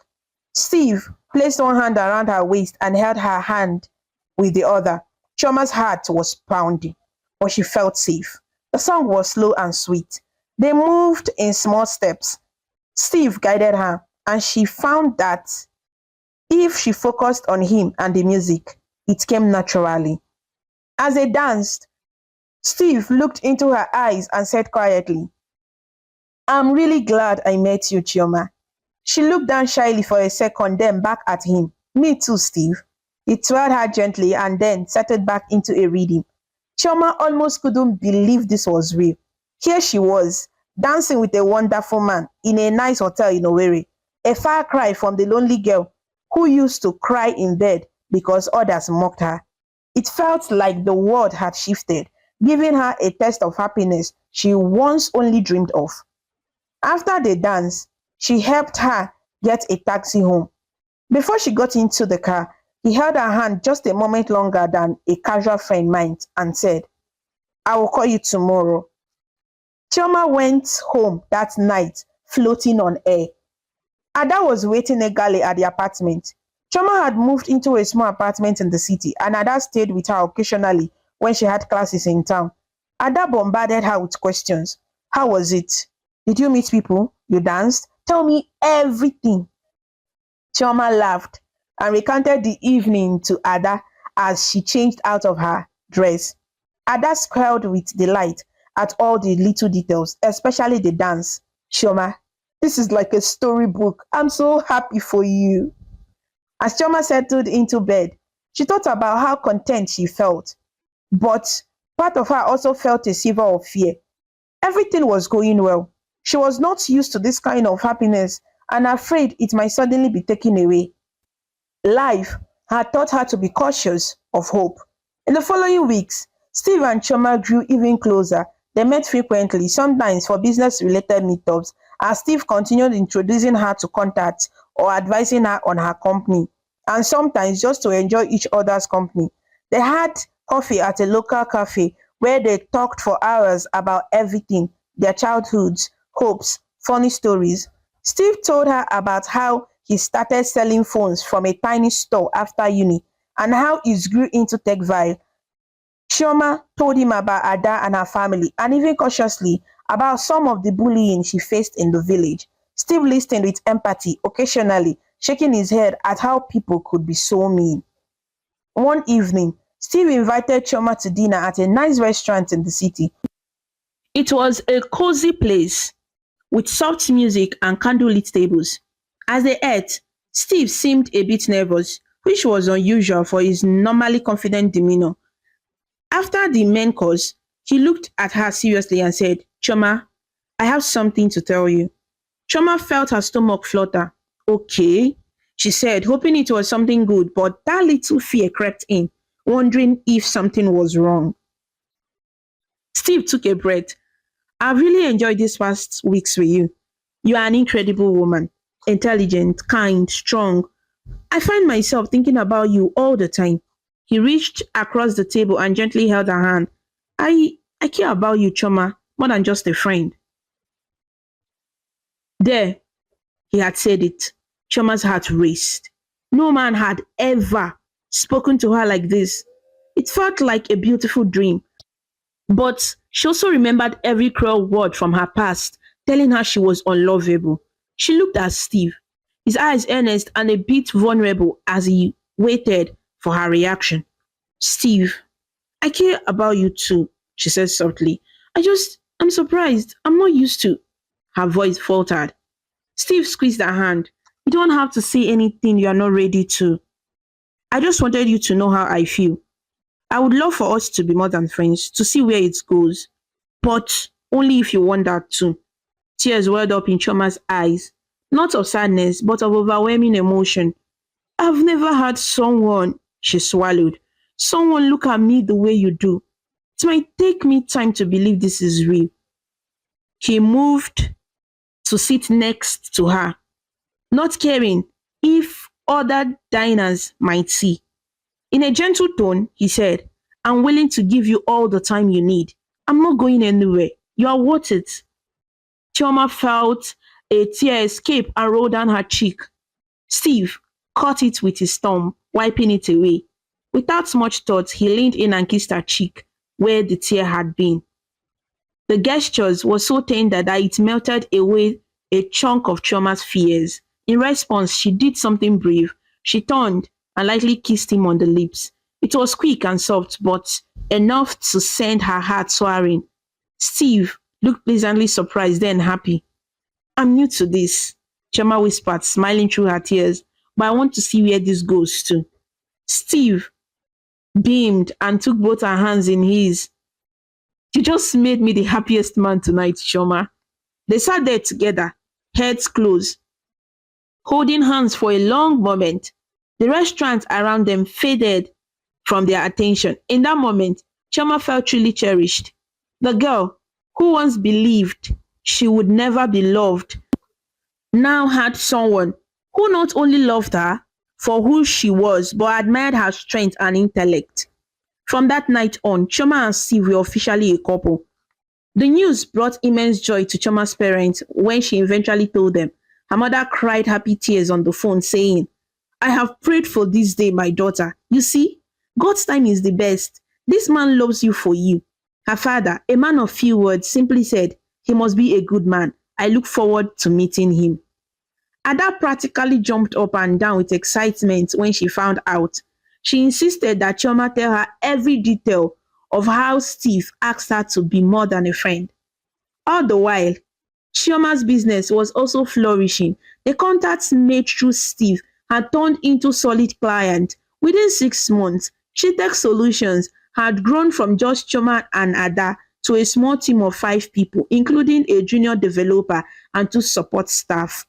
Steve placed one hand around her waist and held her hand with the other. Choma's heart was pounding, but she felt safe. The song was slow and sweet. They moved in small steps. Steve guided her, and she found that if she focused on him and the music, it came naturally. As they danced, Steve looked into her eyes and said quietly, I'm really glad I met you, Chioma. She looked down shyly for a second, then back at him. Me too, Steve. He twirled her gently and then settled back into a rhythm. Chioma almost couldn't believe this was real. Here she was, dancing with a wonderful man in a nice hotel in Owerri, a far cry from the lonely girl who used to cry in bed because others mocked her. It felt like the world had shifted, giving her a taste of happiness she once only dreamed of. After the dance, She helped her get a taxi home. Before she got into the car, he held her hand just a moment longer than a casual friend might and said, I will call you tomorrow. Chioma went home that night floating on air. Ada was waiting eagerly at the apartment. Chioma had moved into a small apartment in the city and Ada stayed with her occasionally when she had classes in town. Ada bombarded her with questions. How was it? Did you meet people? You danced? Tell me everything. Chioma laughed and recounted the evening to Ada as she changed out of her dress. Ada squealed with delight at all the little details, especially the dance. Chioma, this is like a storybook. I'm so happy for you. As Chioma settled into bed, she thought about how content she felt. But part of her also felt a shiver of fear. Everything was going well. She was not used to this kind of happiness and afraid it might suddenly be taken away. Life had taught her to be cautious of hope. In the following weeks, Steve and Chioma grew even closer. They met frequently, sometimes for business-related meetups, as Steve continued introducing her to contacts or advising her on her company, and sometimes just to enjoy each other's company. They had coffee at a local cafe where they talked for hours about everything, their childhoods, hopes, funny stories. Steve told her about how he started selling phones from a tiny store after uni and how it grew into Techville. Chioma told him about Ada and her family and even cautiously about some of the bullying she faced in the village. Steve listened with empathy, occasionally shaking his head at how people could be so mean. One evening, Steve invited Chioma to dinner at a nice restaurant in the city. It was a cozy place with soft music and candlelit tables. As they ate, Steve seemed a bit nervous, which was unusual for his normally confident demeanor. After the main course, he looked at her seriously and said, Chioma, I have something to tell you. Chioma felt her stomach flutter. Okay, she said, hoping it was something good, but that little fear crept in, wondering if something was wrong. Steve took a breath. I've really enjoyed these past weeks with you. You are an incredible woman, intelligent, kind, strong. I find myself thinking about you all the time. He reached across the table and gently held her hand. I care about you, Chioma, more than just a friend. There, he had said it. Chioma's heart raced. No man had ever spoken to her like this. It felt like a beautiful dream. But she also remembered every cruel word from her past, telling her she was unlovable. She looked at Steve, his eyes earnest and a bit vulnerable as he waited for her reaction. Steve, I care about you too, she said softly. I'm surprised. I'm not used to. Her voice faltered. Steve squeezed her hand. You don't have to say anything you are not ready to. I just wanted you to know how I feel. I would love for us to be more than friends, to see where it goes. But only if you want that too. Tears welled up in Chioma's eyes, not of sadness, but of overwhelming emotion. I've never had someone, she swallowed, someone look at me the way you do. It might take me time to believe this is real. He moved to sit next to her, not caring if other diners might see. In a gentle tone, he said, I'm willing to give you all the time you need. I'm not going anywhere. You are worth it. Chioma felt a tear escape and roll down her cheek. Steve caught it with his thumb, wiping it away. Without much thought, he leaned in and kissed her cheek, where the tear had been. The gestures were so tender that it melted away a chunk of Chioma's fears. In response, she did something brave. She turned and lightly kissed him on the lips. It was quick and soft, but enough to send her heart soaring. Steve looked pleasantly surprised, then happy. I'm new to this, Chioma whispered, smiling through her tears, but I want to see where this goes to. Steve beamed and took both her hands in his. You just made me the happiest man tonight, Chioma. They sat there together, heads close, holding hands for a long moment. The restaurant around them faded from their attention. In that moment, Chioma felt truly cherished. The girl who once believed she would never be loved now had someone who not only loved her for who she was, but admired her strength and intellect. From that night on, Choma and Steve were officially a couple. The news brought immense joy to Choma's parents when she eventually told them. Her mother cried happy tears on the phone, saying, I have prayed for this day, my daughter. You see, God's time is the best. This man loves you for you. Her father, a man of few words, simply said, he must be a good man. I look forward to meeting him. Ada practically jumped up and down with excitement when she found out. She insisted that Chioma tell her every detail of how Steve asked her to be more than a friend. All the while, Chioma's business was also flourishing. The contacts made through Steve had turned into solid clients. Within 6 months, Chitech Solutions had grown from just Chioma and Ada to a small team of 5 people, including a junior developer and 2 support staff.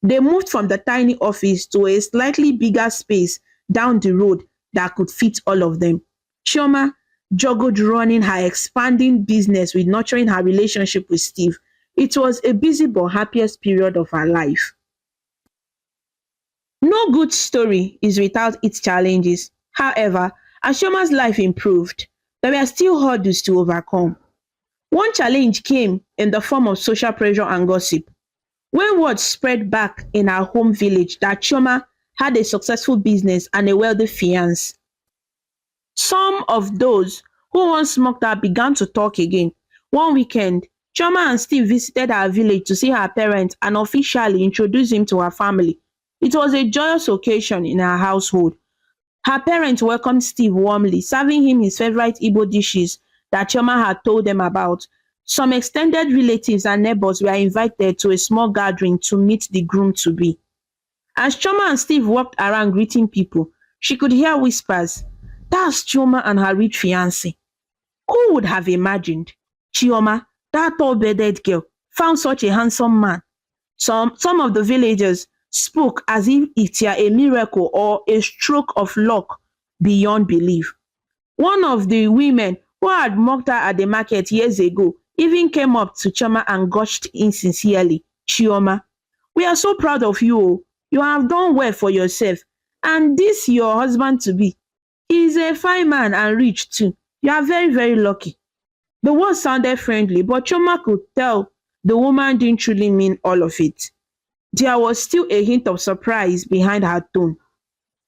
They moved from the tiny office to a slightly bigger space down the road that could fit all of them. Chioma juggled running her expanding business with nurturing her relationship with Steve. It was a busy but happiest period of her life. No good story is without its challenges. However, as Chioma's life improved, there were still hurdles to overcome. One challenge came in the form of social pressure and gossip. When word spread back in her home village that Chioma had a successful business and a wealthy fiancé, some of those who once mocked her began to talk again. One weekend, Chioma and Steve visited her village to see her parents and officially introduce him to her family. It was a joyous occasion in her household. Her parents welcomed Steve warmly, serving him his favorite Igbo dishes that Chioma had told them about. Some extended relatives and neighbors were invited to a small gathering to meet the groom-to-be. As Chioma and Steve walked around greeting people, she could hear whispers. That's Chioma and her rich fiancé. Who would have imagined Chioma, that tall-bearded girl, found such a handsome man? Some of the villagers spoke as if it were a miracle or a stroke of luck beyond belief. One of the women who had mocked her at the market years ago even came up to Chioma and gushed insincerely, Chioma, we are so proud of you. Oh. You have done well for yourself. And this your husband-to-be. He is a fine man and rich too. You are very, very lucky. The words sounded friendly, but Chioma could tell the woman didn't truly mean all of it. There was still a hint of surprise behind her tone.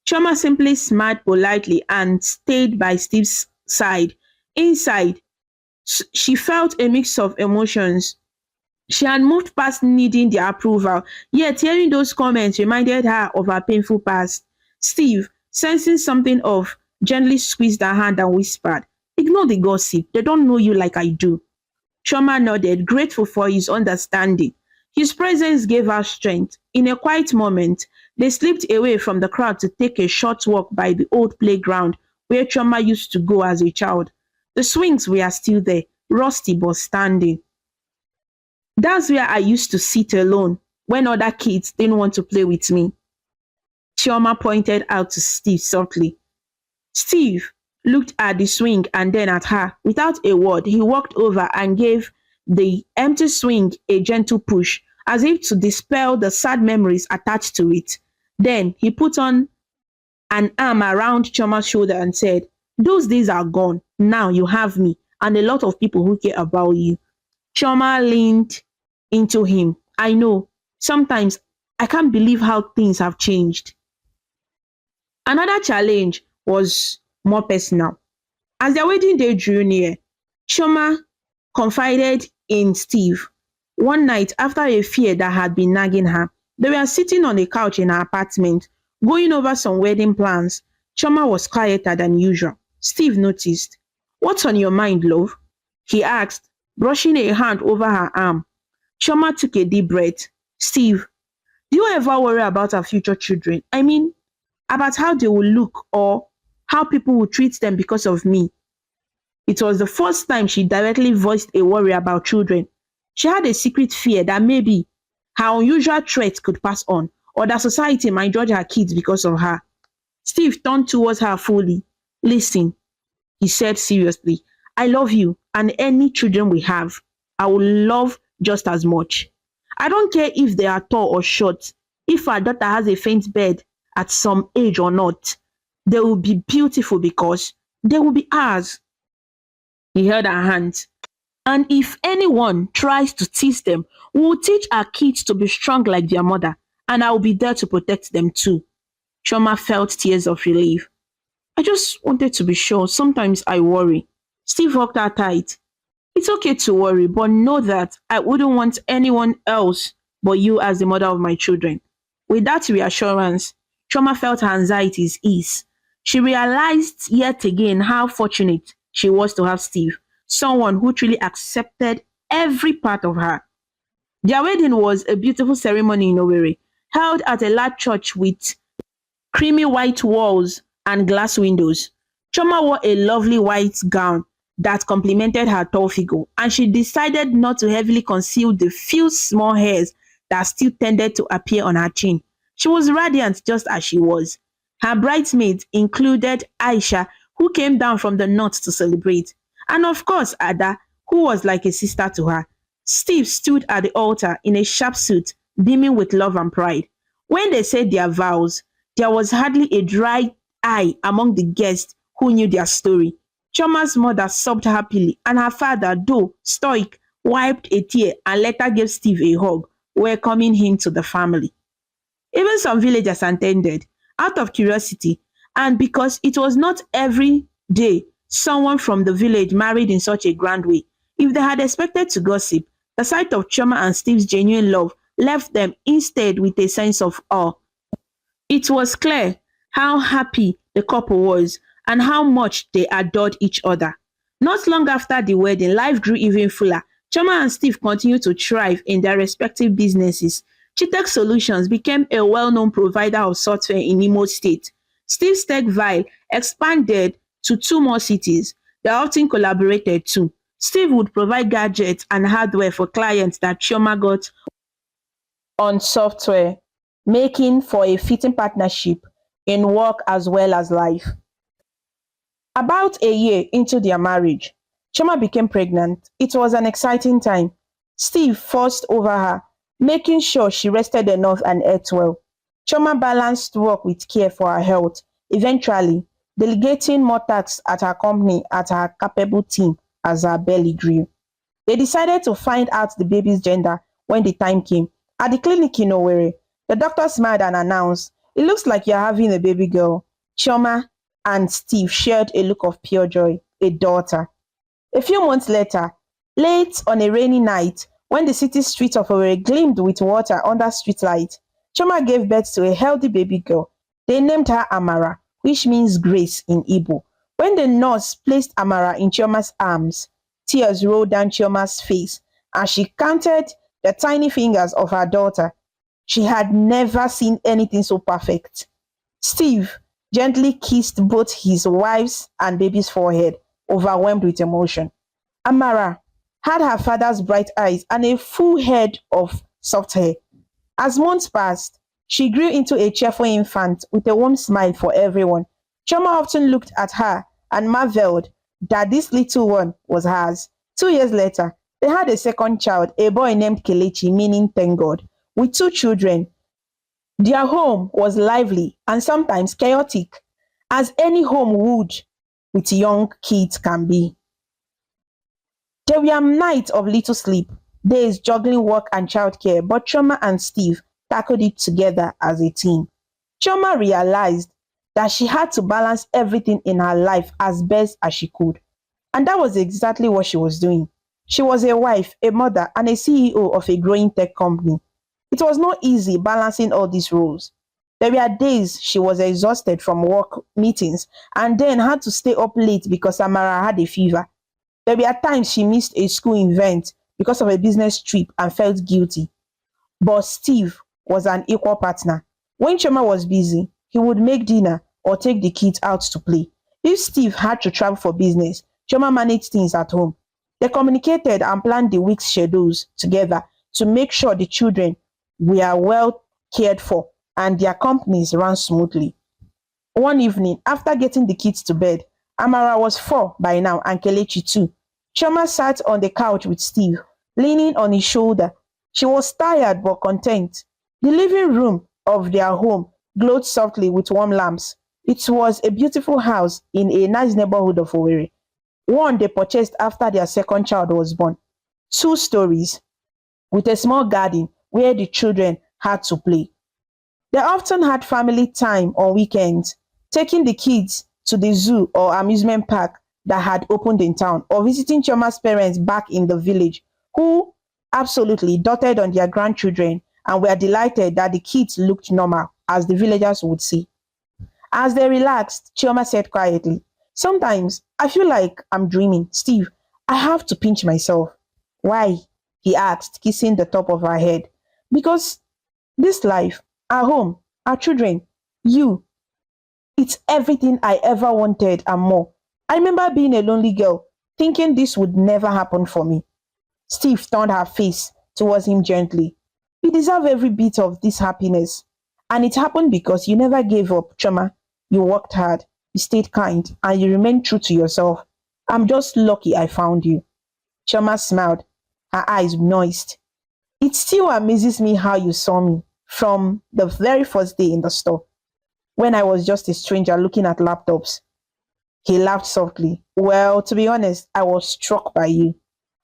Chioma simply smiled politely and stayed by Steve's side. Inside, she felt a mix of emotions. She had moved past needing their approval, yet hearing those comments reminded her of her painful past. Steve, sensing something off, gently squeezed her hand and whispered, ignore the gossip, they don't know you like I do. Chioma nodded, grateful for his understanding. His presence gave her strength. In a quiet moment, they slipped away from the crowd to take a short walk by the old playground where Chioma used to go as a child. The swings were still there, rusty but standing. That's where I used to sit alone when other kids didn't want to play with me. Chioma pointed out to Steve softly. Steve looked at the swing and then at her. Without a word, he walked over and gave the empty swing a gentle push, as if to dispel the sad memories attached to it. Then he put on an arm around Chioma's shoulder and said, those days are gone. Now you have me and a lot of people who care about you. Chioma leaned into him. I know, sometimes I can't believe how things have changed. Another challenge was more personal. As their wedding day drew near, Chioma confided in Steve. One night, after a fear that had been nagging her, they were sitting on a couch in her apartment, going over some wedding plans. Chioma was quieter than usual. Steve noticed. What's on your mind, love? He asked, brushing a hand over her arm. Chioma took a deep breath. Steve, do you ever worry about our future children? I mean, about how they will look or how people will treat them because of me. It was the first time she directly voiced a worry about children. She had a secret fear that maybe her unusual traits could pass on, or that society might judge her kids because of her. Steve turned towards her fully. Listen, he said seriously, I love you, and any children we have, I will love just as much. I don't care if they are tall or short. If our daughter has a faint bed at some age or not, they will be beautiful because they will be ours. He held her hands. And if anyone tries to tease them, we will teach our kids to be strong like their mother, and I will be there to protect them too. Choma felt tears of relief. I just wanted to be sure. Sometimes I worry. Steve hugged her tight. It's okay to worry, but know that I wouldn't want anyone else but you as the mother of my children. With that reassurance, Choma felt her anxieties ease. She realized yet again how fortunate she was to have Steve, someone who truly accepted every part of her. Their wedding was a beautiful ceremony in Owerri, held at a large church with creamy white walls and glass windows. Choma wore a lovely white gown that complemented her tall figure, and she decided not to heavily conceal the few small hairs that still tended to appear on her chin. She was radiant just as she was. Her bridesmaids included Aisha, who came down from the north to celebrate, and of course Ada, who was like a sister to her. Steve stood at the altar in a sharp suit, beaming with love and pride. When they said their vows, there was hardly a dry eye among the guests who knew their story. Choma's mother sobbed happily, and her father, though stoic, wiped a tear and later gave Steve a hug, welcoming him to the family. Even some villagers attended, out of curiosity, and because it was not every day someone from the village married in such a grand way. If they had expected to gossip, the sight of Choma and Steve's genuine love left them instead with a sense of awe. It was clear how happy the couple was and how much they adored each other. Not long after the wedding, life grew even fuller. Choma and Steve continued to thrive in their respective businesses. Chitech Solutions became a well-known provider of software in Imo State. Steve's Tech Vile expanded to two more cities. They often collaborated too. Steve would provide gadgets and hardware for clients that Choma got on software, making for a fitting partnership in work as well as life. About a year into their marriage, Choma became pregnant. It was an exciting time. Steve fussed over her, making sure she rested enough and ate well. Choma balanced work with care for her health, eventually delegating more tasks at her company at her capable team as her belly grew. They decided to find out the baby's gender when the time came. At the clinic in Owerri, the doctor smiled and announced, "It looks like you're having a baby girl." Choma and Steve shared a look of pure joy, a daughter. A few months later, late on a rainy night, when the city streets of Owerri gleamed with water under streetlight, Choma gave birth to a healthy baby girl. They named her Amara, which means grace in Igbo. When the nurse placed Amara in Chioma's arms, tears rolled down Chioma's face as she counted the tiny fingers of her daughter. She had never seen anything so perfect. Steve gently kissed both his wife's and baby's forehead, overwhelmed with emotion. Amara had her father's bright eyes and a full head of soft hair. As months passed, she grew into a cheerful infant with a warm smile for everyone. Choma often looked at her and marveled that this little one was hers. 2 years later, they had a second child, a boy named Kelechi, meaning thank God. With two children, their home was lively and sometimes chaotic, as any home would with young kids can be. There were nights of little sleep, days juggling work and childcare, but Choma and Steve tackled it together as a team. Choma realized that she had to balance everything in her life as best as she could. And that was exactly what she was doing. She was a wife, a mother, and a CEO of a growing tech company. It was not easy balancing all these roles. There were days she was exhausted from work meetings and then had to stay up late because Amara had a fever. There were times she missed a school event because of a business trip and felt guilty. But Steve was an equal partner. When Choma was busy, he would make dinner or take the kids out to play. If Steve had to travel for business, Choma managed things at home. They communicated and planned the week's schedules together to make sure the children were well cared for and their companies ran smoothly. One evening, after getting the kids to bed, Amara was 4 by now and Kelechi too. Choma sat on the couch with Steve, leaning on his shoulder. She was tired but content. The living room of their home glowed softly with warm lamps. It was a beautiful house in a nice neighborhood of Owerri, one they purchased after their second child was born. 2 stories with a small garden where the children had to play. They often had family time on weekends, taking the kids to the zoo or amusement park that had opened in town, or visiting Chioma's parents back in the village, who absolutely doted on their grandchildren and were delighted that the kids looked normal, as the villagers would say. As they relaxed, Chioma said quietly, "Sometimes I feel like I'm dreaming. Steve, I have to pinch myself." "Why?" he asked, kissing the top of her head. "Because this life, our home, our children, you, it's everything I ever wanted and more. I remember being a lonely girl, thinking this would never happen for me." Steve turned her face towards him gently. "You deserve every bit of this happiness. And it happened because you never gave up, Choma. You worked hard, you stayed kind, and you remained true to yourself. I'm just lucky I found you." Choma smiled, her eyes moist. "It still amazes me how you saw me from the very first day in the store, when I was just a stranger looking at laptops." He laughed softly. "Well, to be honest, I was struck by you.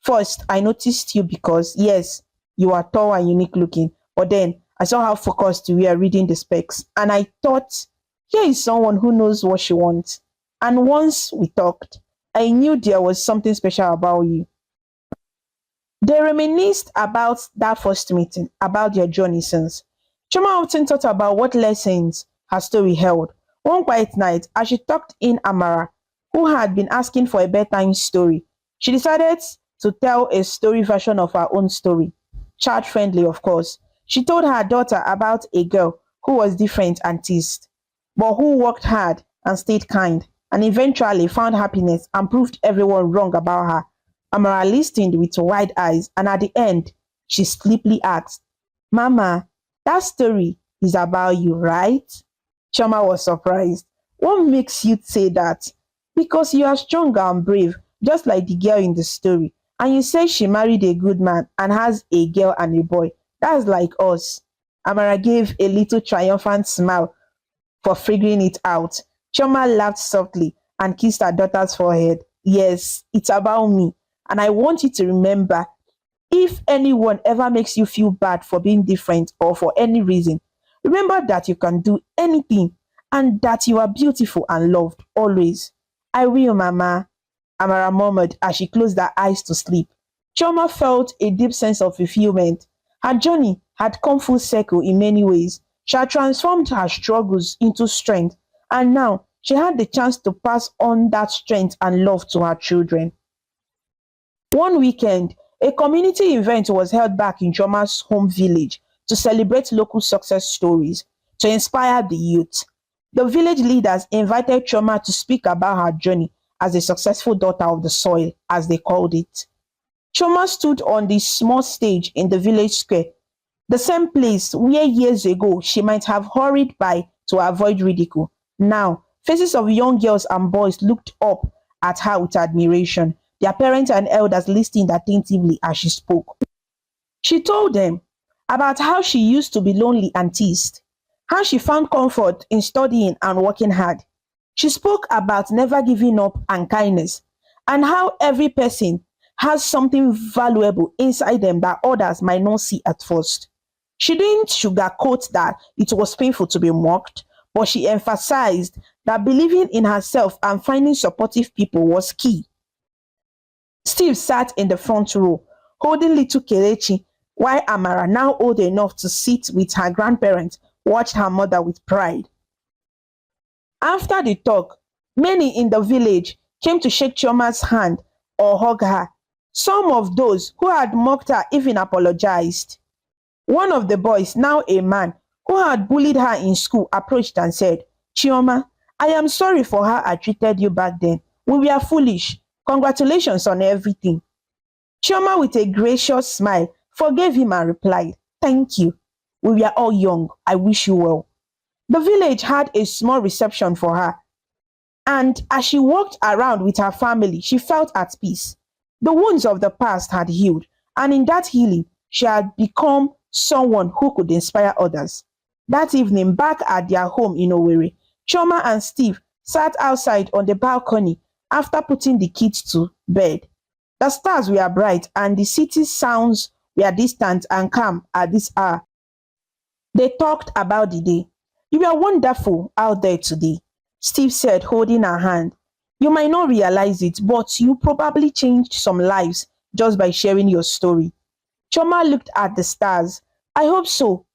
First, I noticed you because, yes, you are tall and unique looking, but then I saw how focused you were reading the specs, and I thought, here is someone who knows what she wants. And once we talked, I knew there was something special about you." They reminisced about that first meeting, about their journey since. Choma often thought about what lessons her story held. One quiet night, as she tucked in Amara, who had been asking for a bedtime story, she decided to tell a story version of her own story. Child friendly, of course. She told her daughter about a girl who was different and teased, but who worked hard and stayed kind, and eventually found happiness and proved everyone wrong about her. Amara listened with wide eyes, and at the end, she sleepily asked, "Mama, that story is about you, right?" Choma was surprised. "What makes you say that?" "Because you are strong and brave, just like the girl in the story. And you say she married a good man and has a girl and a boy. That's like us." Amara gave a little triumphant smile for figuring it out. Choma laughed softly and kissed her daughter's forehead. "Yes, it's about me. And I want you to remember, if anyone ever makes you feel bad for being different or for any reason, remember that you can do anything and that you are beautiful and loved always." "I will, Mama," Amara murmured as she closed her eyes to sleep. Choma felt a deep sense of fulfillment. Her journey had come full circle in many ways. She had transformed her struggles into strength, and now she had the chance to pass on that strength and love to her children. One weekend, a community event was held back in Choma's home village to celebrate local success stories, to inspire the youth. The village leaders invited Choma to speak about her journey as a successful daughter of the soil, as they called it. Choma stood on the small stage in the village square, the same place where years ago she might have hurried by to avoid ridicule. Now, faces of young girls and boys looked up at her with admiration, their parents and elders listening attentively as she spoke. She told them about how she used to be lonely and teased, how she found comfort in studying and working hard. She spoke about never giving up and kindness, and how every person has something valuable inside them that others might not see at first. She didn't sugarcoat that it was painful to be mocked, but she emphasized that believing in herself and finding supportive people was key. Steve sat in the front row, holding little Kelechi, while Amara, now old enough to sit with her grandparents, watched her mother with pride. After the talk, many in the village came to shake Chioma's hand or hug her. Some of those who had mocked her even apologized. One of the boys, now a man, who had bullied her in school, approached and said, "Chioma, I am sorry for how I treated you back then. We were foolish. Congratulations on everything." Chioma, with a gracious smile, forgave him and replied, "Thank you. We were all young. I wish you well." The village had a small reception for her, and as she walked around with her family, she felt at peace. The wounds of the past had healed, and in that healing, she had become someone who could inspire others. That evening, back at their home in Owerri, Choma and Steve sat outside on the balcony after putting the kids to bed. The stars were bright and the city's sounds were distant and calm at this hour. They talked about the day. You were wonderful out there today, Steve said, holding her hand. You might not realize it, but you probably changed some lives just by sharing your story. Choma looked at the stars. I hope so.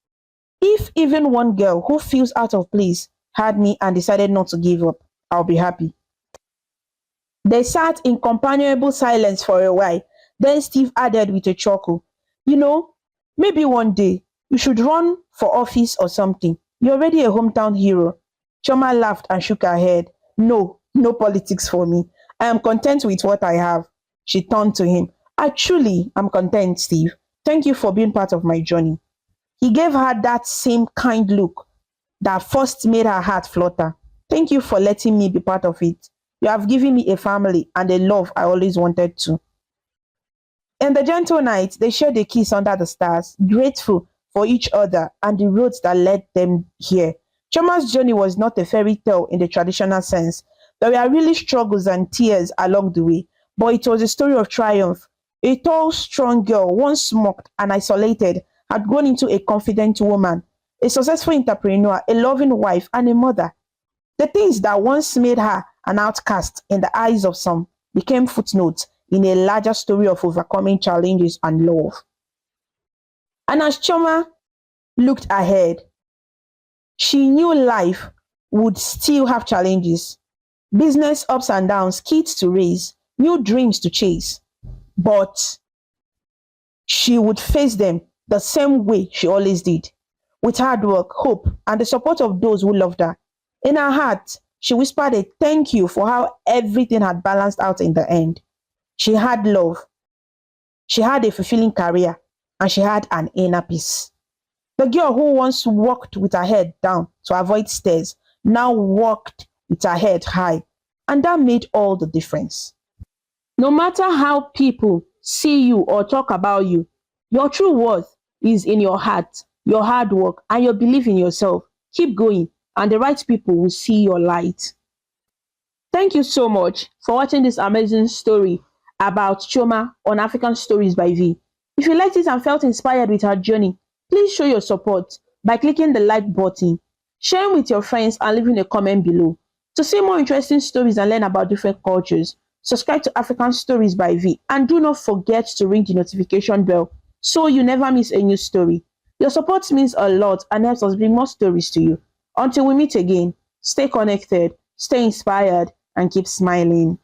If even one girl who feels out of place heard me and decided not to give up, I'll be happy. They sat in companionable silence for a while. Then Steve added with a chuckle, You know, maybe one day you should run for office or something. You're already a hometown hero. Choma laughed and shook her head. No, no politics for me. I am content with what I have. She turned to him. I truly am content, Steve. Thank you for being part of my journey. He gave her that same kind look that first made her heart flutter. Thank you for letting me be part of it. You have given me a family and a love I always wanted to. In the gentle night, they shared a kiss under the stars, grateful for each other and the roads that led them here. Choma's journey was not a fairy tale in the traditional sense. There were really struggles and tears along the way, but it was a story of triumph. A tall, strong girl, once mocked and isolated, had grown into a confident woman, a successful entrepreneur, a loving wife, and a mother. The things that once made her an outcast in the eyes of some became footnotes in a larger story of overcoming challenges and love. And as Choma looked ahead, she knew life would still have challenges, business ups and downs, kids to raise, new dreams to chase. But she would face them the same way she always did, with hard work, hope, and the support of those who loved her. In her heart, she whispered a thank you for how everything had balanced out in the end. She had love, she had a fulfilling career, and she had an inner peace. The girl who once walked with her head down to avoid stairs now walked with her head high, and that made all the difference. No matter how people see you or talk about you, your true worth is in your heart, your hard work, and your belief in yourself. Keep going, and the right people will see your light. Thank you so much for watching this amazing story about Choma on African Stories by V. If you liked it and felt inspired with her journey, please show your support by clicking the like button, sharing with your friends, and leaving a comment below. To see more interesting stories and learn about different cultures, subscribe to African Stories by V, and do not forget to ring the notification bell so you never miss a new story. Your support means a lot and helps us bring more stories to you. Until we meet again, stay connected, stay inspired, and keep smiling.